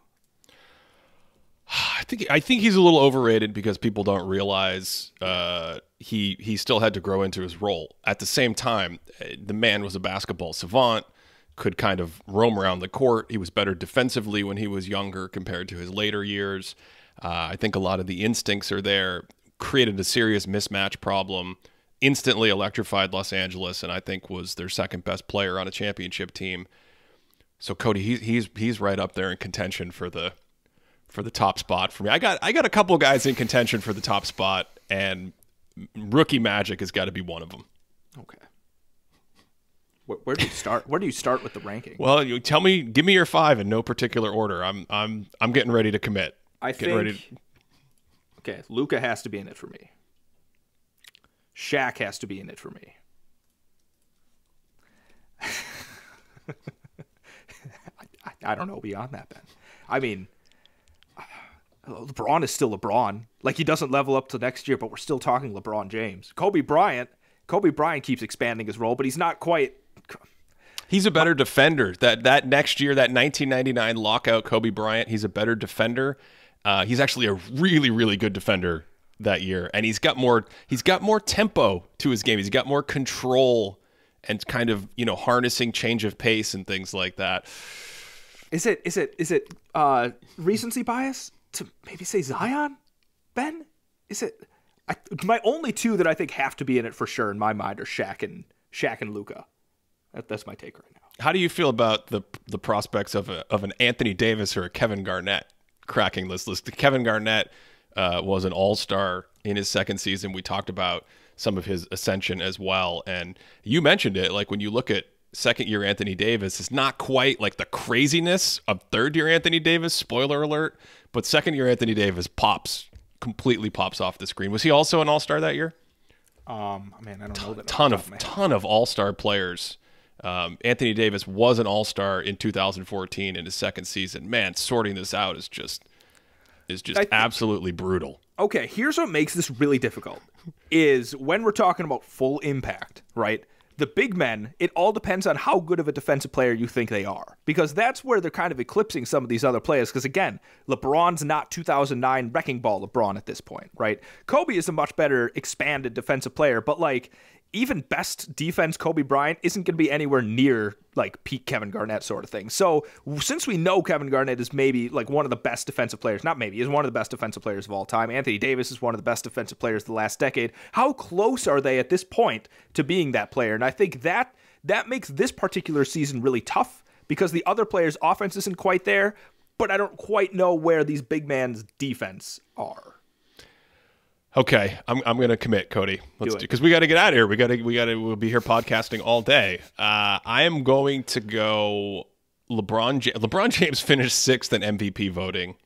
I think he's a little overrated because people don't realize he still had to grow into his role. At the same time, the man was a basketball savant, could kind of roam around the court. He was better defensively when he was younger compared to his later years. I think a lot of the instincts are there. Created a serious mismatch problem. Instantly electrified Los Angeles, and I think was their second best player on a championship team. So Cody, he's right up there in contention for the top spot for me. I got a couple of guys in contention for the top spot, and rookie Magic has got to be one of them. Okay. Where do you start? Where do you start with the ranking? Well, you give me your 5 in no particular order. I'm getting ready to commit. Okay, Luka has to be in it for me. Shaq has to be in it for me. I don't know beyond that, Ben. I mean, LeBron is still LeBron. Like, he doesn't level up to next year, but we're still talking LeBron James. Kobe Bryant keeps expanding his role, but he's not quite. He's a better defender. That next year, that 1999 lockout Kobe Bryant, he's a better defender. He's actually a really, really good defender that year, and he's got more tempo to his game. He's got more control and kind of, harnessing change of pace and things like that. Is it recency bias to maybe say Zion, Ben? Is it? My only 2 that I think have to be in it for sure in my mind are Shaq and Luka. That's my take right now. How do you feel about the prospects of an Anthony Davis or a Kevin Garnett cracking this list? Kevin Garnett was an all-star in his second season. We talked about some of his ascension as well. And you mentioned it, like when you look at second-year Anthony Davis, it's not quite like the craziness of third-year Anthony Davis, spoiler alert, but second-year Anthony Davis completely pops off the screen. Was he also an all-star that year? Man, I don't know that. Ton of all-star players. Anthony Davis was an all-star in 2014 in his second season. Man, sorting this out is just absolutely brutal. Okay, here's what makes this really difficult is when we're talking about full impact, right? The big men, it all depends on how good of a defensive player you think they are, because that's where they're kind of eclipsing some of these other players. Because again, LeBron's not 2009 wrecking ball LeBron at this point, right? Kobe is a much better expanded defensive player, but like even best defense Kobe Bryant isn't going to be anywhere near like peak Kevin Garnett sort of thing. So since we know Kevin Garnett is maybe like one of the best defensive players, not maybe, is one of the best defensive players of all time. Anthony Davis is one of the best defensive players of the last decade. How close are they at this point to being that player? And I think that makes this particular season really tough because the other players' offense isn't quite there, but I don't quite know where these big man's defense are. Okay, I'm going to commit, Cody. Let's do because we got to get out of here. We'll be here podcasting all day. I am going to go LeBron James finished 6th in MVP voting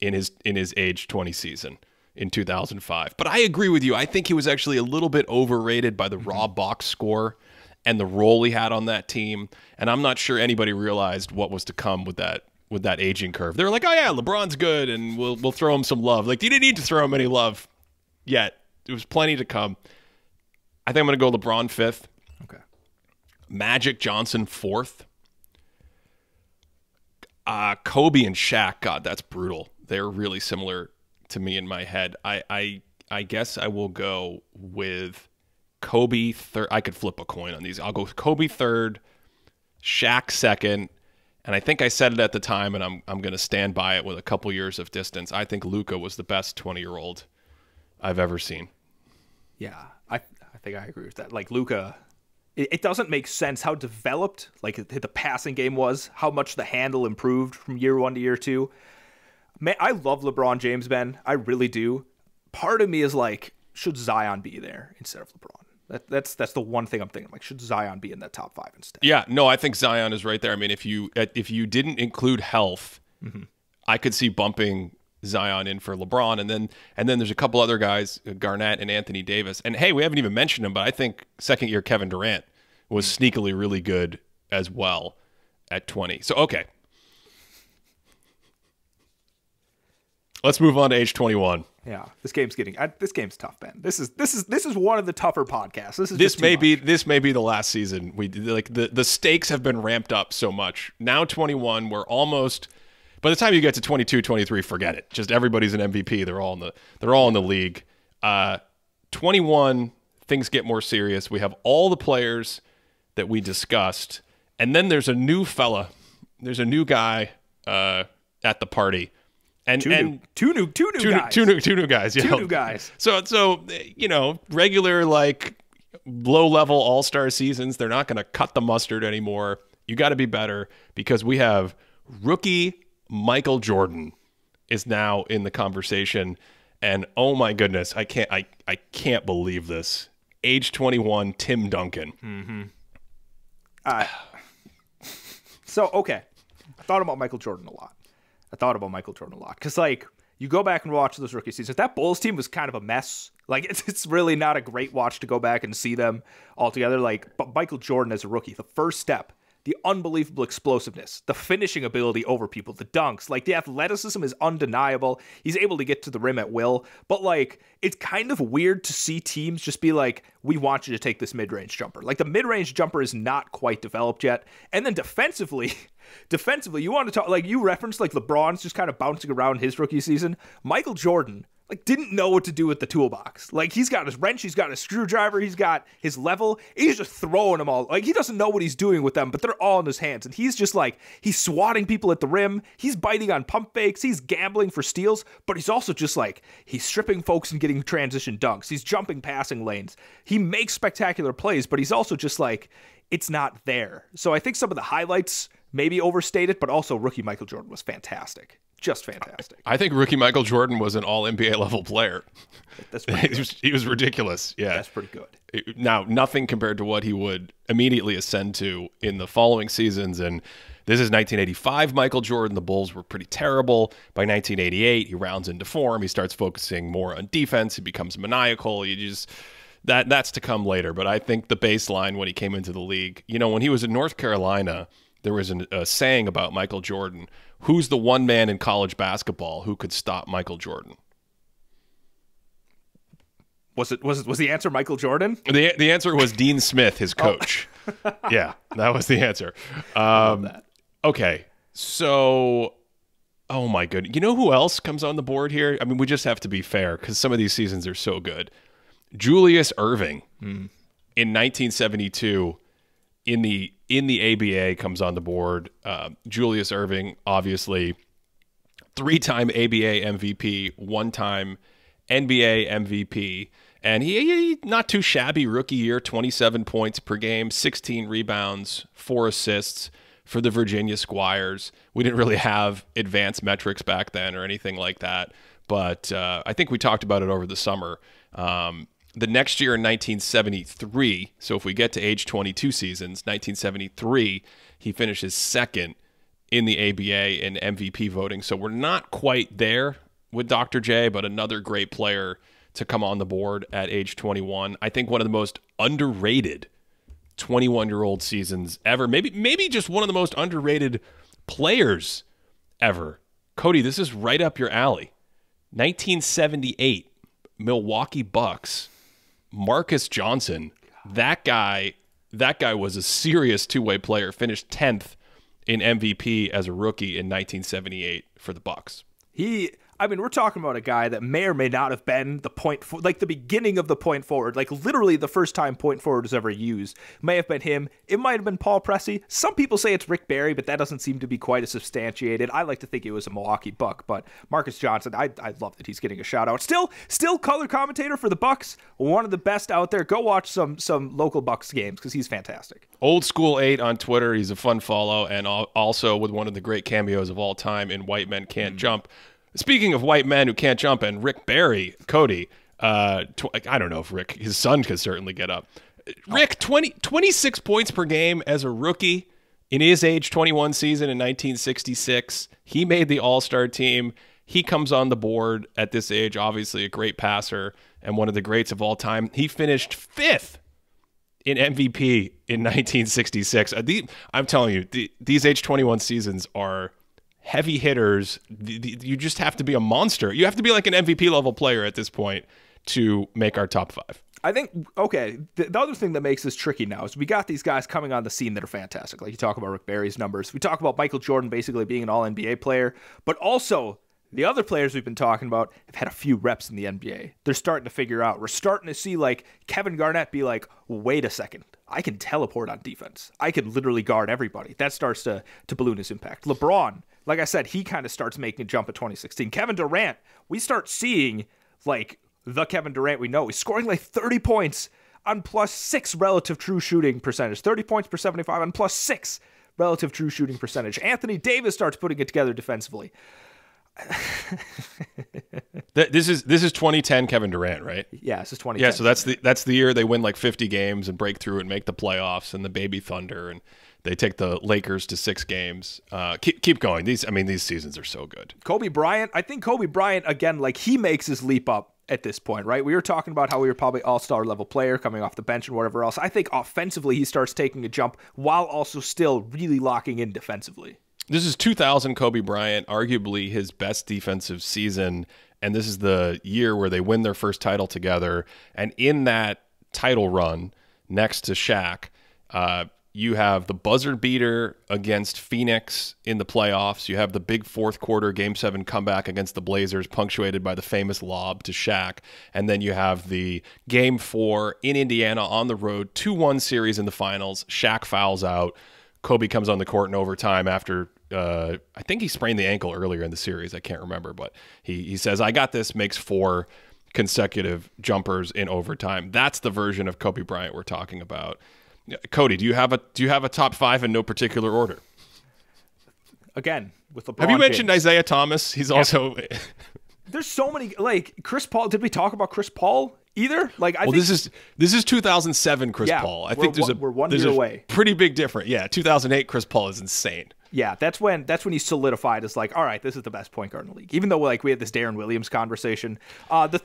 in his age 20 season in 2005. But I agree with you. I think he was actually a little bit overrated by the raw box score and the role he had on that team. And I'm not sure anybody realized what was to come with that aging curve. They were like, "Oh yeah, LeBron's good, and we'll throw him some love." Like you didn't need to throw him any love. Yet there was plenty to come. I think I'm going to go LeBron 5th. Okay. Magic Johnson 4th. Kobe and Shaq. God, that's brutal. They're really similar to me in my head. I guess I will go with Kobe 3rd. I could flip a coin on these. I'll go with Kobe 3rd, Shaq 2nd, and I think I said it at the time, and I'm going to stand by it with a couple years of distance. I think Luka was the best 20-year-old I've ever seen. Yeah, I think I agree with that. Like Luka, it doesn't make sense how developed like the passing game was, how much the handle improved from year 1 to year 2. Man, I love LeBron James, Ben. I really do. Part of me is like, should Zion be there instead of LeBron? That's the one thing I'm thinking. Like, should Zion be in that top 5 instead? Yeah, no, I think Zion is right there. I mean, if you didn't include health, I could see bumping Zion in for LeBron, and then there's a couple other guys, Garnett and Anthony Davis. And hey, we haven't even mentioned him, but I think second year Kevin Durant was sneakily really good as well at 20. So okay, let's move on to age 21. Yeah, this game's tough, Ben. This is one of the tougher podcasts. This may be the last season. We like the stakes have been ramped up so much. Now 21, we're almost. By the time you get to 22, 23, forget it. Just everybody's an MVP. They're all in the league. 21, things get more serious. We have all the players that we discussed, and then there's a new fella. There's a new guy at the party, and two new guys. Two new guys. Yeah. Two new guys. So regular like low level all-star seasons. They're not going to cut the mustard anymore. You got to be better because we have rookie Michael Jordan is now in the conversation, and oh my goodness, I can't believe this. Age 21, Tim Duncan. So okay, I thought about Michael Jordan a lot. Because like you go back and watch those rookie seasons, that Bulls team was kind of a mess. Like it's really not a great watch to go back and see them all together. Like, but Michael Jordan as a rookie, the first step. The unbelievable explosiveness, the finishing ability over people, the dunks, like the athleticism is undeniable. He's able to get to the rim at will, but like it's kind of weird to see teams just be like, we want you to take this mid-range jumper. Like the mid-range jumper is not quite developed yet. And then defensively, you want to talk, like you referenced like LeBron's just kind of bouncing around his rookie season. Michael Jordan, like didn't know what to do with the toolbox. Like he's got his wrench, he's got his screwdriver, he's got his level. He's just throwing them all. Like he doesn't know what he's doing with them, but they're all in his hands. And he's just like, he's swatting people at the rim. He's biting on pump fakes. He's gambling for steals, but he's also just like, he's stripping folks and getting transition dunks. He's jumping passing lanes. He makes spectacular plays, but he's also just like, it's not there. So I think some of the highlights maybe overstated, but also rookie Michael Jordan was fantastic. just fantastic. I think rookie Michael Jordan was an all NBA level player. That's pretty good. He was ridiculous. Yeah. That's pretty good. Now, nothing compared to what he would immediately ascend to in the following seasons. And this is 1985 Michael Jordan. The Bulls were pretty terrible. By 1988, he rounds into form. He starts focusing more on defense. He becomes maniacal. That's to come later. But I think the baseline when he came into the league, when he was in North Carolina, there was a saying about Michael Jordan: who's the one man in college basketball who could stop Michael Jordan? Was the answer Michael Jordan? The answer was Dean Smith, his coach. Oh. Yeah, that was the answer. I love that. Okay, so, oh my goodness. You know who else comes on the board here? I mean, we just have to be fair because some of these seasons are so good. Julius Erving in 1972 in the ABA comes on the board. Julius Erving, obviously, 3-time ABA MVP, 1-time NBA MVP, and he not too shabby rookie year, 27 points per game, 16 rebounds, 4 assists for the Virginia Squires. We didn't really have advanced metrics back then or anything like that, but I think we talked about it over the summer. The next year in 1973, so if we get to age 22 seasons, 1973, he finishes second in the ABA in MVP voting. So we're not quite there with Dr. J, but another great player to come on the board at age 21. I think one of the most underrated 21-year-old seasons ever. Maybe just one of the most underrated players ever. Cody, this is right up your alley. 1978, Milwaukee Bucks, Marcus Johnson. That guy was a serious two-way player. Finished 10th in MVP as a rookie in 1978 for the Bucks. We're talking about a guy that may or may not have been the beginning of the point forward, like literally the first time point forward was ever used. May have been him. It might have been Paul Pressey. Some people say it's Rick Barry, but that doesn't seem to be quite as substantiated. I like to think it was a Milwaukee Buck, but Marcus Johnson, I love that he's getting a shout out. Still color commentator for the Bucks, one of the best out there. Go watch some local Bucks games because he's fantastic. Old School 8 on Twitter. He's a fun follow, and also with one of the great cameos of all time in White Men Can't Jump. Speaking of white men who can't jump, and Rick Barry, Cody, I don't know if Rick, his son could certainly get up. Rick, 26 points per game as a rookie in his age 21 season in 1966. He made the All-Star team. He comes on the board at this age, obviously a great passer and one of the greats of all time. He finished 5th in MVP in 1966. I'm telling you, these age 21 seasons are heavy hitters. You just have to be a monster. You have to be like an MVP level player at this point to make our top 5. I think, okay, the other thing that makes this tricky now is we got these guys coming on the scene that are fantastic. Like you talk about Rick Barry's numbers. We talk about Michael Jordan basically being an all-NBA player, but also the other players we've been talking about have had a few reps in the NBA. They're starting to figure out. We're starting to see like Kevin Garnett be like, wait a second, I can teleport on defense. I can literally guard everybody. That starts to balloon his impact. LeBron, like I said, he kind of starts making a jump at 2016. Kevin Durant, we start seeing like the Kevin Durant we know. He's scoring like 30 points on +6 relative true shooting percentage. 30 points per 75 on +6 relative true shooting percentage. Anthony Davis starts putting it together defensively. This is 2010 Kevin Durant, right? Yeah, this is 2010. Yeah, so that's the year they win like 50 games and break through and make the playoffs, and the Baby Thunder, and they take the Lakers to 6 games. Keep going. These seasons are so good. Kobe Bryant, I think Kobe Bryant again, like he makes his leap up at this point, right? We were talking about how we were probably all-star level player coming off the bench and whatever else. I think offensively he starts taking a jump while also still really locking in defensively. This is 2000 Kobe Bryant, arguably his best defensive season, and this is the year where they win their first title together. And in that title run, next to Shaq, you have the buzzer beater against Phoenix in the playoffs. You have the big fourth quarter Game 7 comeback against the Blazers, punctuated by the famous lob to Shaq. And then you have the Game 4 in Indiana on the road, 2-1 series in the finals. Shaq fouls out. Kobe comes on the court in overtime after I think he sprained the ankle earlier in the series. I can't remember, but he says, I got this, makes 4 consecutive jumpers in overtime. That's the version of Kobe Bryant we're talking about. Cody, do you have a top 5 in no particular order? again with LeBron. Have you mentioned James. Isaiah Thomas? He's also. There's so many, like Chris Paul. Did we talk about Chris Paul either? Like, I think this is 2007 Chris Paul. I think we're 1 there's year a away. Pretty big difference. Yeah, 2008 Chris Paul is insane. Yeah, that's when he solidified as like, all right, this is the best point guard in the league. Even though like we had this Darren Williams conversation. But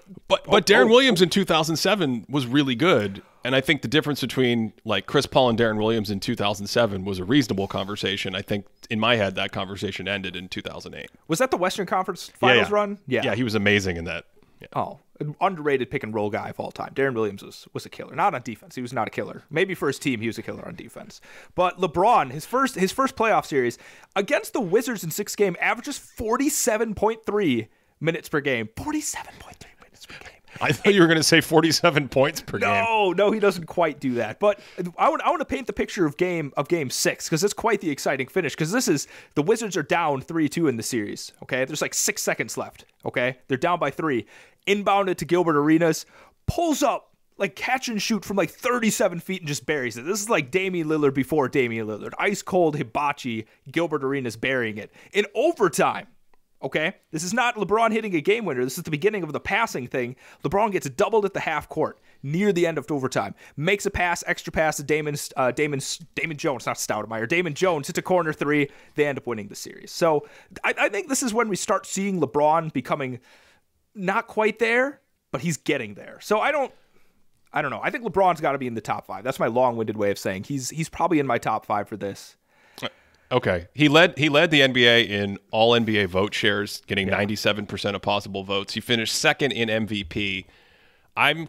Darren Williams in 2007 was really good, and I think the difference between like Chris Paul and Darren Williams in 2007 was a reasonable conversation. I think in my head that conversation ended in 2008. Was that the Western Conference Finals run? Yeah, he was amazing in that. Yeah. Oh, an underrated pick and roll guy of all time. Darren Williams was a killer. Not on defense. He was not a killer. Maybe for his team, he was a killer on defense. But LeBron, his first playoff series against the Wizards in 6 games, averages 47.3 minutes per game. 47.3 minutes per game. I thought you were going to say 47 points per game. No, he doesn't quite do that. But I want to paint the picture of game 6 because it's quite the exciting finish. Because the Wizards are down 3-2 in the series. Okay, there's like 6 seconds left. Okay, they're down by 3. Inbounded to Gilbert Arenas, pulls up like catch and shoot from like 37 feet and just buries it. This is like Damian Lillard before Damian Lillard. Ice cold hibachi, Gilbert Arenas burying it in overtime. Okay, this is not LeBron hitting a game winner. This is the beginning of the passing thing. LeBron gets doubled at the half court near the end of overtime. Makes a pass, extra pass to Damon Jones, not Stoudemire. Damon Jones hits a corner 3. They end up winning the series. So I think this is when we start seeing LeBron becoming not quite there, but he's getting there. So I don't know. I think LeBron's got to be in the top 5. That's my long-winded way of saying he's probably in my top 5 for this. Okay. He led the NBA in all NBA vote shares, getting 97% of possible votes. He finished second in MVP. I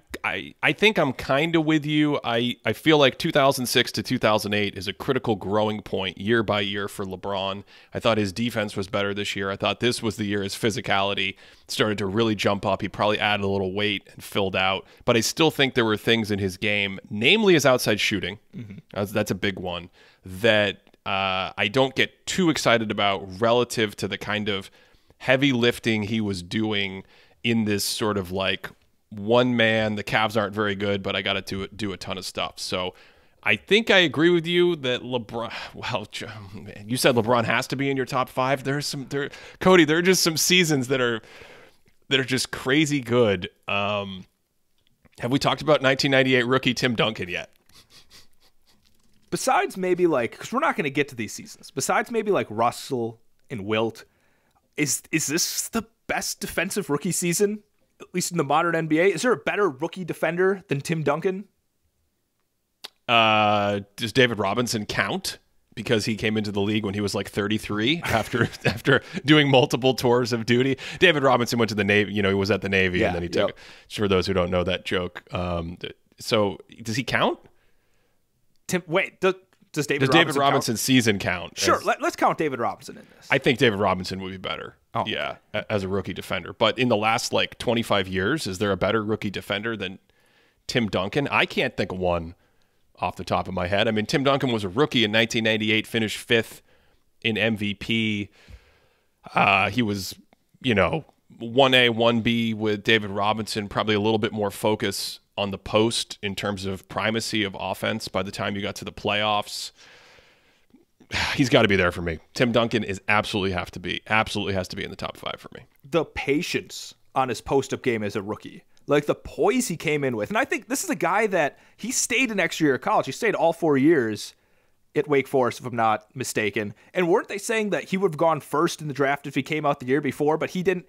think I'm kind of with you. I feel like 2006 to 2008 is a critical growing point year by year for LeBron. I thought his defense was better this year. I thought this was the year his physicality started to really jump up. He probably added a little weight and filled out. But I still think there were things in his game, namely his outside shooting. Mm-hmm. That's a big one that I don't get too excited about relative to the kind of heavy lifting he was doing in this sort of like one man. The Cavs aren't very good, but I got to do a ton of stuff. So I think I agree with you that LeBron. Well, you said LeBron has to be in your top 5. Cody. There are just some seasons that are just crazy good. Have we talked about 1998 rookie Tim Duncan yet? Besides maybe like, because we're not going to get to these seasons. Besides maybe like Russell and Wilt, is this the best defensive rookie season? At least in the modern NBA, is there a better rookie defender than Tim Duncan? Does David Robinson count because he came into the league when he was like 33 after doing multiple tours of duty? David Robinson went to the Navy. He was at the Navy and then he took. For those who don't know that joke, so does he count? Does David Robinson's season count? Sure, let's count David Robinson in this. I think David Robinson would be better. Oh. Yeah, as a rookie defender. But in the last like 25 years, is there a better rookie defender than Tim Duncan? I can't think of one off the top of my head. I mean, Tim Duncan was a rookie in 1998, finished 5th in MVP. He was, 1A, 1B with David Robinson, probably a little bit more focus on the post in terms of primacy of offense by the time you got to the playoffs. He's got to be there for me. Tim Duncan absolutely has to be in the top 5 for me. The patience on his post-up game as a rookie, like the poise he came in with. And I think this is a guy that he stayed an extra year of college. He stayed all 4 years at Wake Forest, if I'm not mistaken. And weren't they saying that he would have gone first in the draft if he came out the year before, but he didn't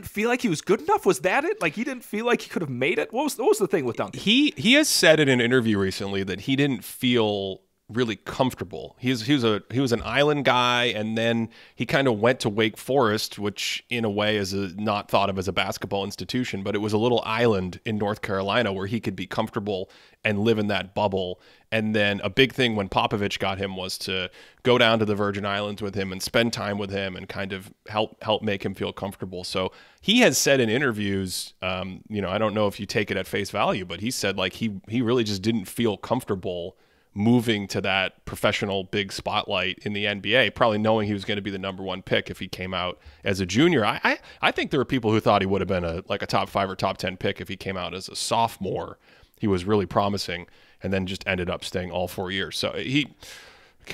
feel like he was good enough? Was that it? Like he didn't feel like he could have made it? What was the thing with Duncan? He has said in an interview recently that he didn't feel really comfortable. He was an island guy, and then he kind of went to Wake Forest, which in a way is not thought of as a basketball institution, but it was a little island in North Carolina where he could be comfortable and live in that bubble. And then a big thing when Popovich got him was to go down to the Virgin Islands with him and spend time with him and kind of help make him feel comfortable. So he has said in interviews, I don't know if you take it at face value, but he said like he really just didn't feel comfortable moving to that professional big spotlight in the NBA, probably knowing he was going to be the number 1 pick if he came out as a junior. I think there were people who thought he would have been a top 5 or top 10 pick if he came out as a sophomore. He was really promising and then just ended up staying all 4 years. So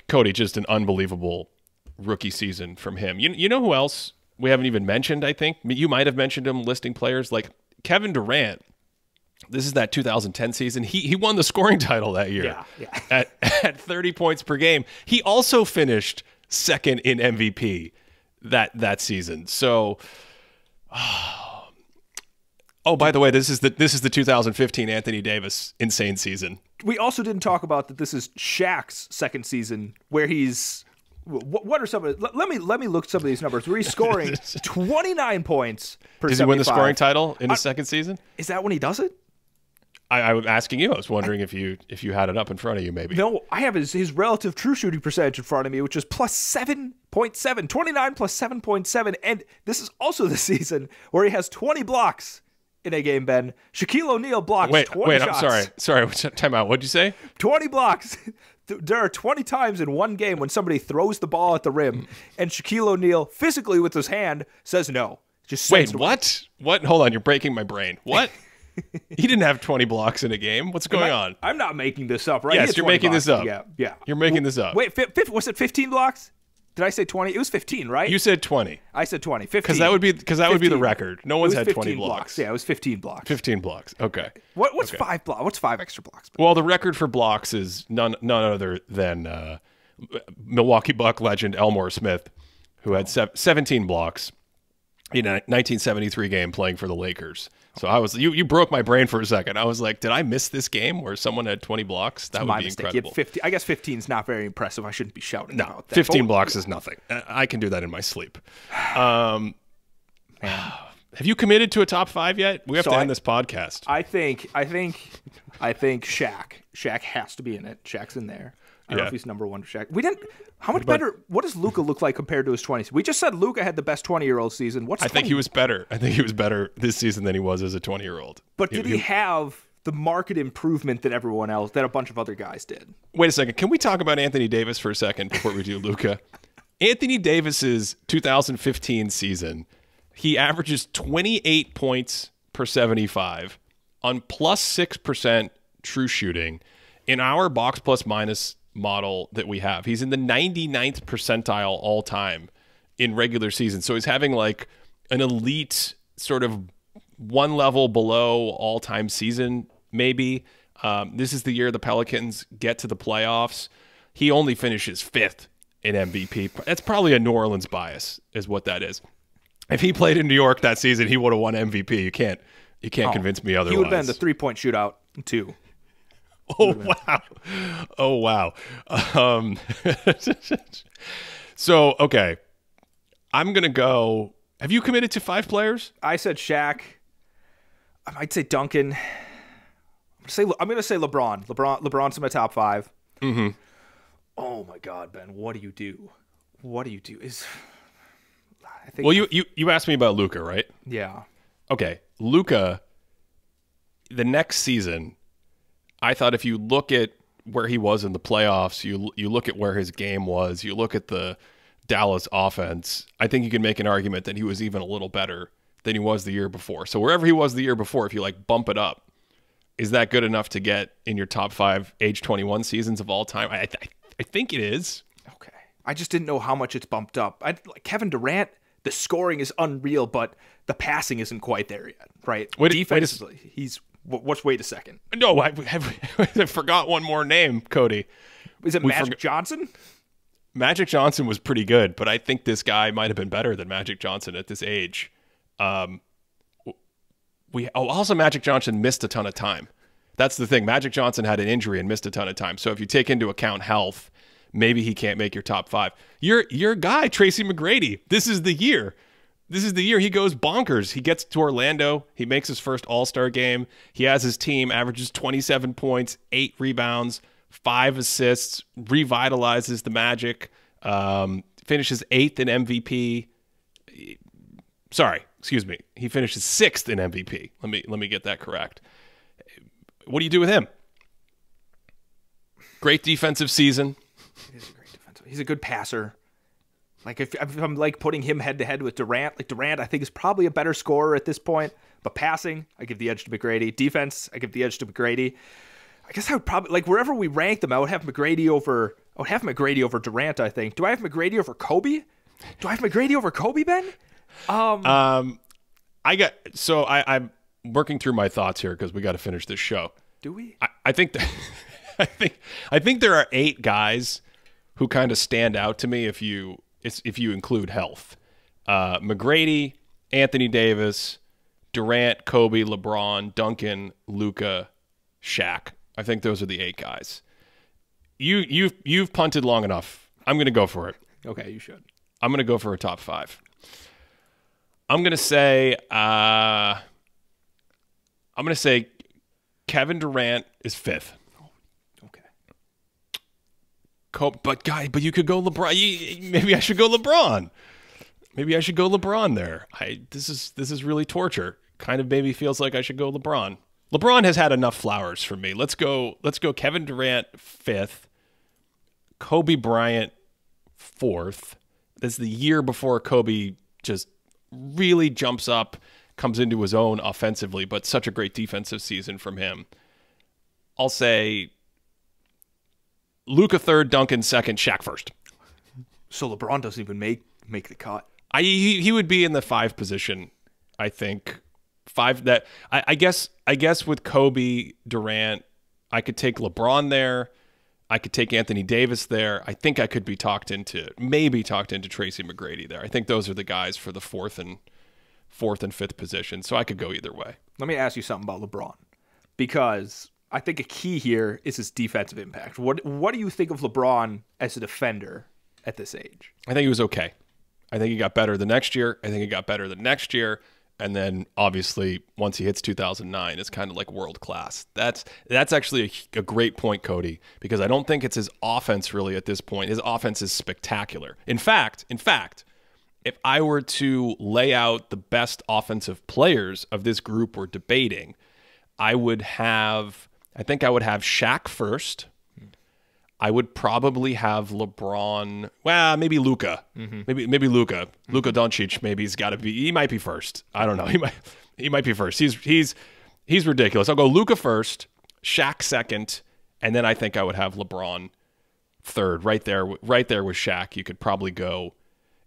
Cody, just an unbelievable rookie season from him. You know who else we haven't even mentioned, I think? You might have mentioned him listing players like Kevin Durant. This is that 2010 season. He won the scoring title that year at 30 points per game. He also finished second in MVP that season. So, oh, by the way, this is the 2015 Anthony Davis insane season. We also didn't talk about that this is Shaq's second season where he's what are some of let me look at some of these numbers where he's scoring 29 points per 75. Does he win the scoring title in his second season? Is that when he does it? I was asking you. I was wondering if you had it up in front of you, maybe. No, I have his relative true shooting percentage in front of me, which is plus 7.7, 29 plus 7.7, and this is also the season where he has 20 blocks in a game, Ben. Shaquille O'Neal blocks 20 shots. I'm sorry. Time out. What'd you say? 20 blocks. There are 20 times in one game when somebody throws the ball at the rim, and Shaquille O'Neal physically with his hand says no. Just wait, what? What? Hold on, you're breaking my brain. What? He didn't have 20 blocks in a game. What's going on? I'm not making this up, right? Yes, you're making this up. Yeah. You're making this up. Wait, was it 15 blocks? Did I say 20? It was 15, right? You said 20. I said 20. 15. Because that would be the record. No one's had 20 blocks. Yeah, it was 15 blocks. 15 blocks. Okay. What's 5 blocks? What's 5 extra blocks? Well, the record for blocks is none other than Milwaukee Buck legend Elmore Smith, who had 17 blocks in a 1973 game playing for the Lakers. So I was you broke my brain for a second. I was like, did I miss this game where someone had 20 blocks? That would be incredible. 50, I guess 15 is not very impressive. I shouldn't be shouting about that. 15 blocks is nothing. I can do that in my sleep. Have you committed to a top 5 yet? We have to end this podcast. I think Shaq. Shaq has to be in it. Shaq's in there. I don't know if he's number 1 Shaq. We didn't. How much better? What does Luka look like compared to his 20s? We just said Luka had the best 20-year-old season. I think he was better. I think he was better this season than he was as a 20-year-old. But did he have the market improvement that everyone else, that a bunch of other guys did? Wait a second. Can we talk about Anthony Davis for a second before we do Luka? Anthony Davis's 2015 season, he averages 28 points per 75 on plus 6% true shooting in our box plus minus model that we have. He's in the 99th percentile all time in regular season. So he's having like an elite sort of one level below all time season, maybe. This is the year the Pelicans get to the playoffs. He only finishes 5th in MVP. That's probably a New Orleans bias is what that is. If he played in New York that season, he would have won MVP. You can't convince me otherwise. He would have been the 3-point shootout too. Oh, wow. So, okay. I'm going to go. Have you committed to 5 players? I said Shaq. I might say Duncan. I'm going to say LeBron. LeBron's in my top 5. Mm-hmm. Oh, my God, Ben. What do you do? Well, you asked me about Luka, right? Yeah. Okay. Luka, the next season, I thought if you look at where he was in the playoffs, you look at where his game was, you look at the Dallas offense, I think you can make an argument that he was even a little better than he was the year before. So wherever he was the year before, if you like bump it up, is that good enough to get in your top 5 age 21 seasons of all time? I think it is. Okay. I just didn't know how much it's bumped up. Kevin Durant, the scoring is unreal, but the passing isn't quite there yet, right? Defensively, he's... Wait a second. No, I forgot one more name, Cody. Is it Magic Johnson? Magic Johnson was pretty good, but I think this guy might have been better than Magic Johnson at this age. Also Magic Johnson missed a ton of time. That's the thing. Magic Johnson had an injury and missed a ton of time. So if you take into account health, maybe he can't make your top 5. Your guy, Tracy McGrady, this is the year. This is the year he goes bonkers. He gets to Orlando. He makes his first All-Star game. He has his team, averages 27 points, 8 rebounds, 5 assists, revitalizes the Magic, finishes 8th in MVP. Sorry, excuse me. He finishes 6th in MVP. Let me get that correct. What do you do with him? Great defensive season. He is a great defensive. He's a good passer. Like if I'm like putting him head to head with Durant, like Durant I think is probably a better scorer at this point, but passing, I give the edge to McGrady. Defense, I give the edge to McGrady. I guess I would probably, like wherever we rank them, I would have McGrady over I would have McGrady over Durant, I think. Do I have McGrady over Kobe? Ben? I'm working through my thoughts here because we got to finish this show. Do we? I think that I think there are 8 guys who kind of stand out to me if you include health. McGrady, Anthony Davis, Durant, Kobe, LeBron, Duncan, Luka, Shaq. I think those are the 8 guys. You've punted long enough. I'm going to go for it. Okay, you should. I'm going to go for a top 5. I'm going to say Kevin Durant is 5th. Okay. But you could go LeBron. Maybe I should go LeBron. There. This is really torture. Kind of maybe feels like I should go LeBron. LeBron has had enough flowers for me. Let's go Kevin Durant 5th. Kobe Bryant 4th. This is the year before Kobe just really jumps up, comes into his own offensively, but such a great defensive season from him. I'll say Luka 3rd, Duncan 2nd, Shaq 1st. So LeBron doesn't even make the cut. He would be in the 5 position, I think. 5 that I guess with Kobe, Durant, I could take LeBron there. I could take Anthony Davis there. I think I could be talked into Tracy McGrady there. I think those are the guys for the 4th and 5th position. So I could go either way. Let me ask you something about LeBron, because I think a key here is his defensive impact. What do you think of LeBron as a defender at this age? I think he was okay. I think he got better the next year. And then obviously once he hits 2009, it's kind of like world class. That's actually a great point, Cody, because I don't think it's his offense really at this point. His offense is spectacular. In fact, if I were to lay out the best offensive players of this group we're debating, I think I would have Shaq first. I would probably have LeBron. Well, maybe Luka. Maybe Luka. Luka Doncic. Maybe he might be first. I don't know. He might be first. He's ridiculous. I'll go Luka first, Shaq second, and then I think I would have LeBron third. Right there with Shaq. You could probably go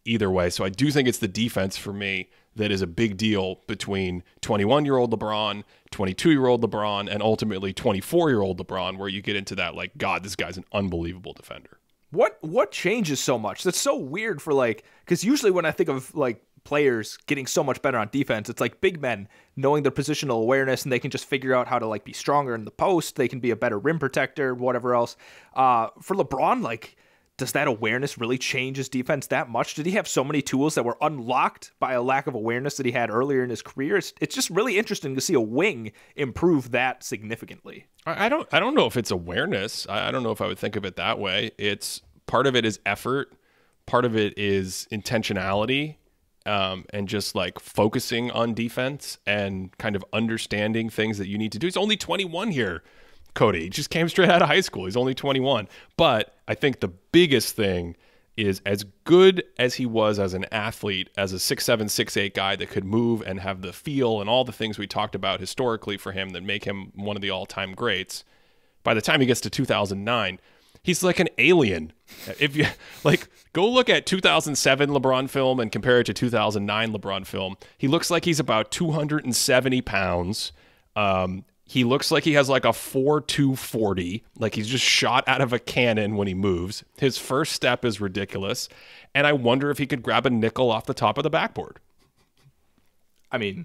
either way. So I do think it's the defense for me that is a big deal between 21-year-old LeBron, 22-year-old LeBron, and ultimately 24-year-old LeBron, where you get into that, like, God, this guy's an unbelievable defender. What changes so much? That's so weird for, like, because usually when I think of, like, players getting so much better on defense, it's like big men knowing their positional awareness, and they can just figure out how to, like, be stronger in the post. They can be a better rim protector, whatever else. For LeBron, like, does that awareness really change his defense that much? Did he have so many tools that were unlocked by a lack of awareness that he had earlier in his career? It's just really interesting to see a wing improve that significantly. I don't know if it's awareness. I don't know if I would think of it that way. It's part of it is effort. Part of it is intentionality, and just like focusing on defense and kind of understanding things that you need to do. He's only 21 here. Cody. He just came straight out of high school. He's only 21. But I think the biggest thing is, as good as he was as an athlete, as a 6'7", 6'8" guy that could move and have the feel and all the things we talked about historically for him that make him one of the all-time greats, by the time he gets to 2009, he's like an alien. If you go look at 2007 LeBron film and compare it to 2009 LeBron film, he looks like he's about 270 pounds. He looks like he has like a 4.2 40, like he's just shot out of a cannon when he moves. His first step is ridiculous, and I wonder if he could grab a nickel off the top of the backboard. I mean,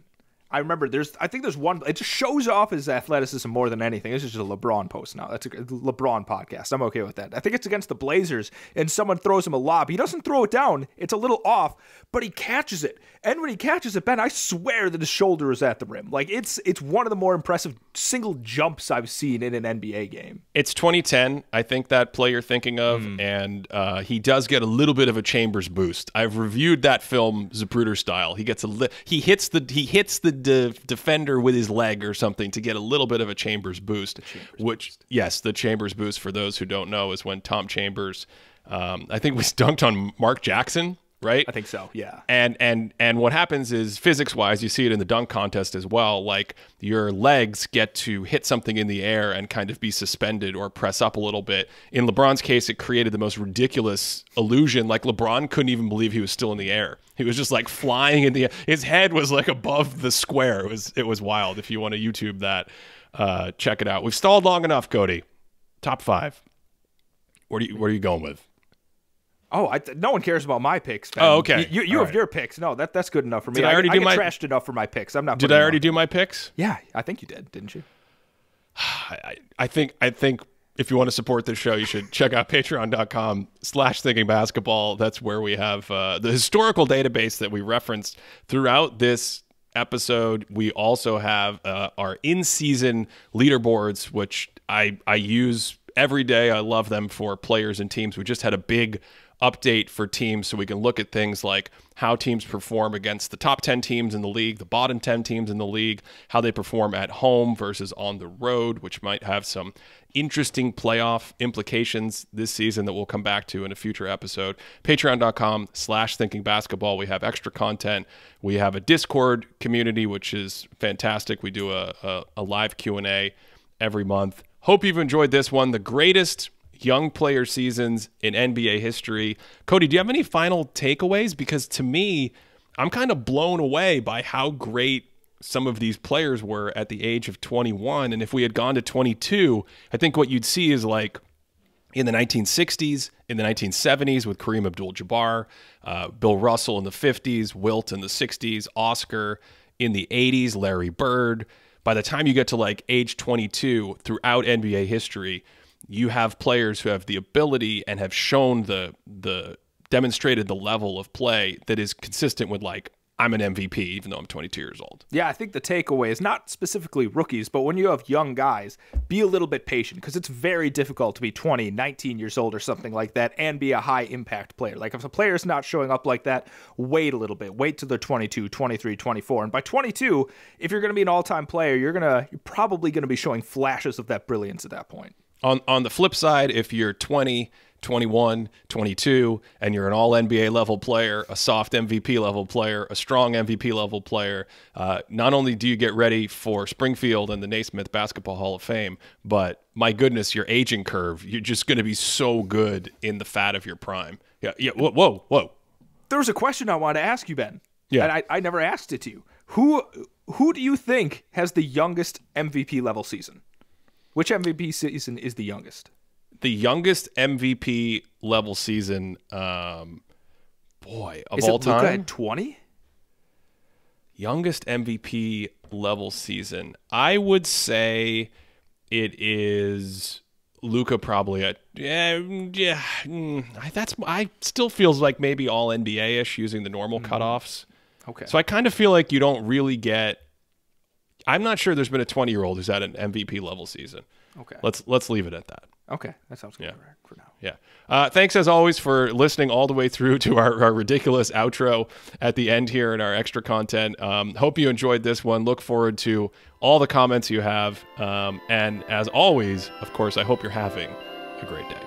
I remember I think there's one, it just shows off his athleticism more than anything. This is just a LeBron post now. That's a LeBron podcast. I'm okay with that. I think it's against the Blazers, and someone throws him a lob. He doesn't throw it down. It's a little off, but he catches it. And when he catches it, Ben, I swear that his shoulder is at the rim. Like, it's one of the more impressive single jumps I've seen in an NBA game. It's 2010, I think, that play you're thinking of, and he does get a little bit of a Chambers boost. I've reviewed that film Zapruder style. He gets he hits the defender with his leg or something to get a little bit of a Chambers boost. Yes, the Chambers boost, for those who don't know, is when Tom Chambers, I think, was dunked on Mark Jackson right? I think so, yeah. And what happens is, physics-wise, you see it in the dunk contest as well, like your legs get to hit something in the air and kind of be suspended or press up a little bit. In LeBron's case, it created the most ridiculous illusion. Like, LeBron couldn't even believe he was still in the air. He was just like flying in the air. His head was like above the square. It was wild. If you want to YouTube that, check it out. We've stalled long enough, Cody. Top 5. Where are you going with? Oh, no one cares about my picks, Ben. Oh, okay. You have your picks. No, that's good enough for me. Did I already do my trashed enough for my picks. I'm not. Did I already do my picks? Yeah, I think you did, didn't you? I think if you want to support this show, you should check out patreon.com/thinkingbasketball. That's where we have the historical database that we referenced throughout this episode. We also have our in-season leaderboards, which I use every day. I love them for players and teams. We just had a big update for teams so we can look at things like how teams perform against the top 10 teams in the league, the bottom 10 teams in the league, how they perform at home versus on the road, which might have some interesting playoff implications this season that we'll come back to in a future episode. Patreon.com/thinkingbasketball. We have extra content. We have a Discord community, which is fantastic. We do a live Q&A every month. Hope you've enjoyed this one. The greatest young player seasons in NBA history. Cody, do you have any final takeaways? Because to me, I'm kind of blown away by how great some of these players were at the age of 21. And if we had gone to 22, I think what you'd see is like in the 1960s, in the 1970s with Kareem Abdul-Jabbar, Bill Russell in the 50s, Wilt in the 60s, Oscar in the 80s, Larry Bird. By the time you get to like age 22 throughout NBA history, you have players who have the ability and have shown demonstrated the level of play that is consistent with like, I'm an MVP even though I'm 22 years old. Yeah, I think the takeaway is not specifically rookies, but when you have young guys, be a little bit patient because it's very difficult to be 20, 19 years old or something like that and be a high impact player. Like if a player's not showing up like that, wait a little bit. Wait till they're 22, 23, 24. And by 22, if you're going to be an all-time player, you're probably going to be showing flashes of that brilliance at that point. On the flip side, if you're 20, 21, 22, and you're an all-NBA level player, a soft MVP level player, a strong MVP level player, not only do you get ready for Springfield and the Naismith Basketball Hall of Fame, but my goodness, your aging curve, you're just going to be so good in the fat of your prime. Yeah. Whoa. There was a question I wanted to ask you, Ben. Yeah. And I never asked it to you. Who do you think has the youngest MVP level season? Which MVP season is the youngest? The youngest MVP level season, of all time? Is it Luka at 20? Youngest MVP level season. I would say it is Luka probably at, I still feels like maybe all NBA-ish using the normal cutoffs. Okay. So I kind of feel like you don't really get, I'm not sure there's been a 20-year-old who's had an MVP level season. Okay. Let's leave it at that. Okay, that sounds good for now. Yeah. Thanks as always for listening all the way through to our ridiculous outro at the end here and our extra content. Hope you enjoyed this one. Look forward to all the comments you have. And as always, of course, I hope you're having a great day.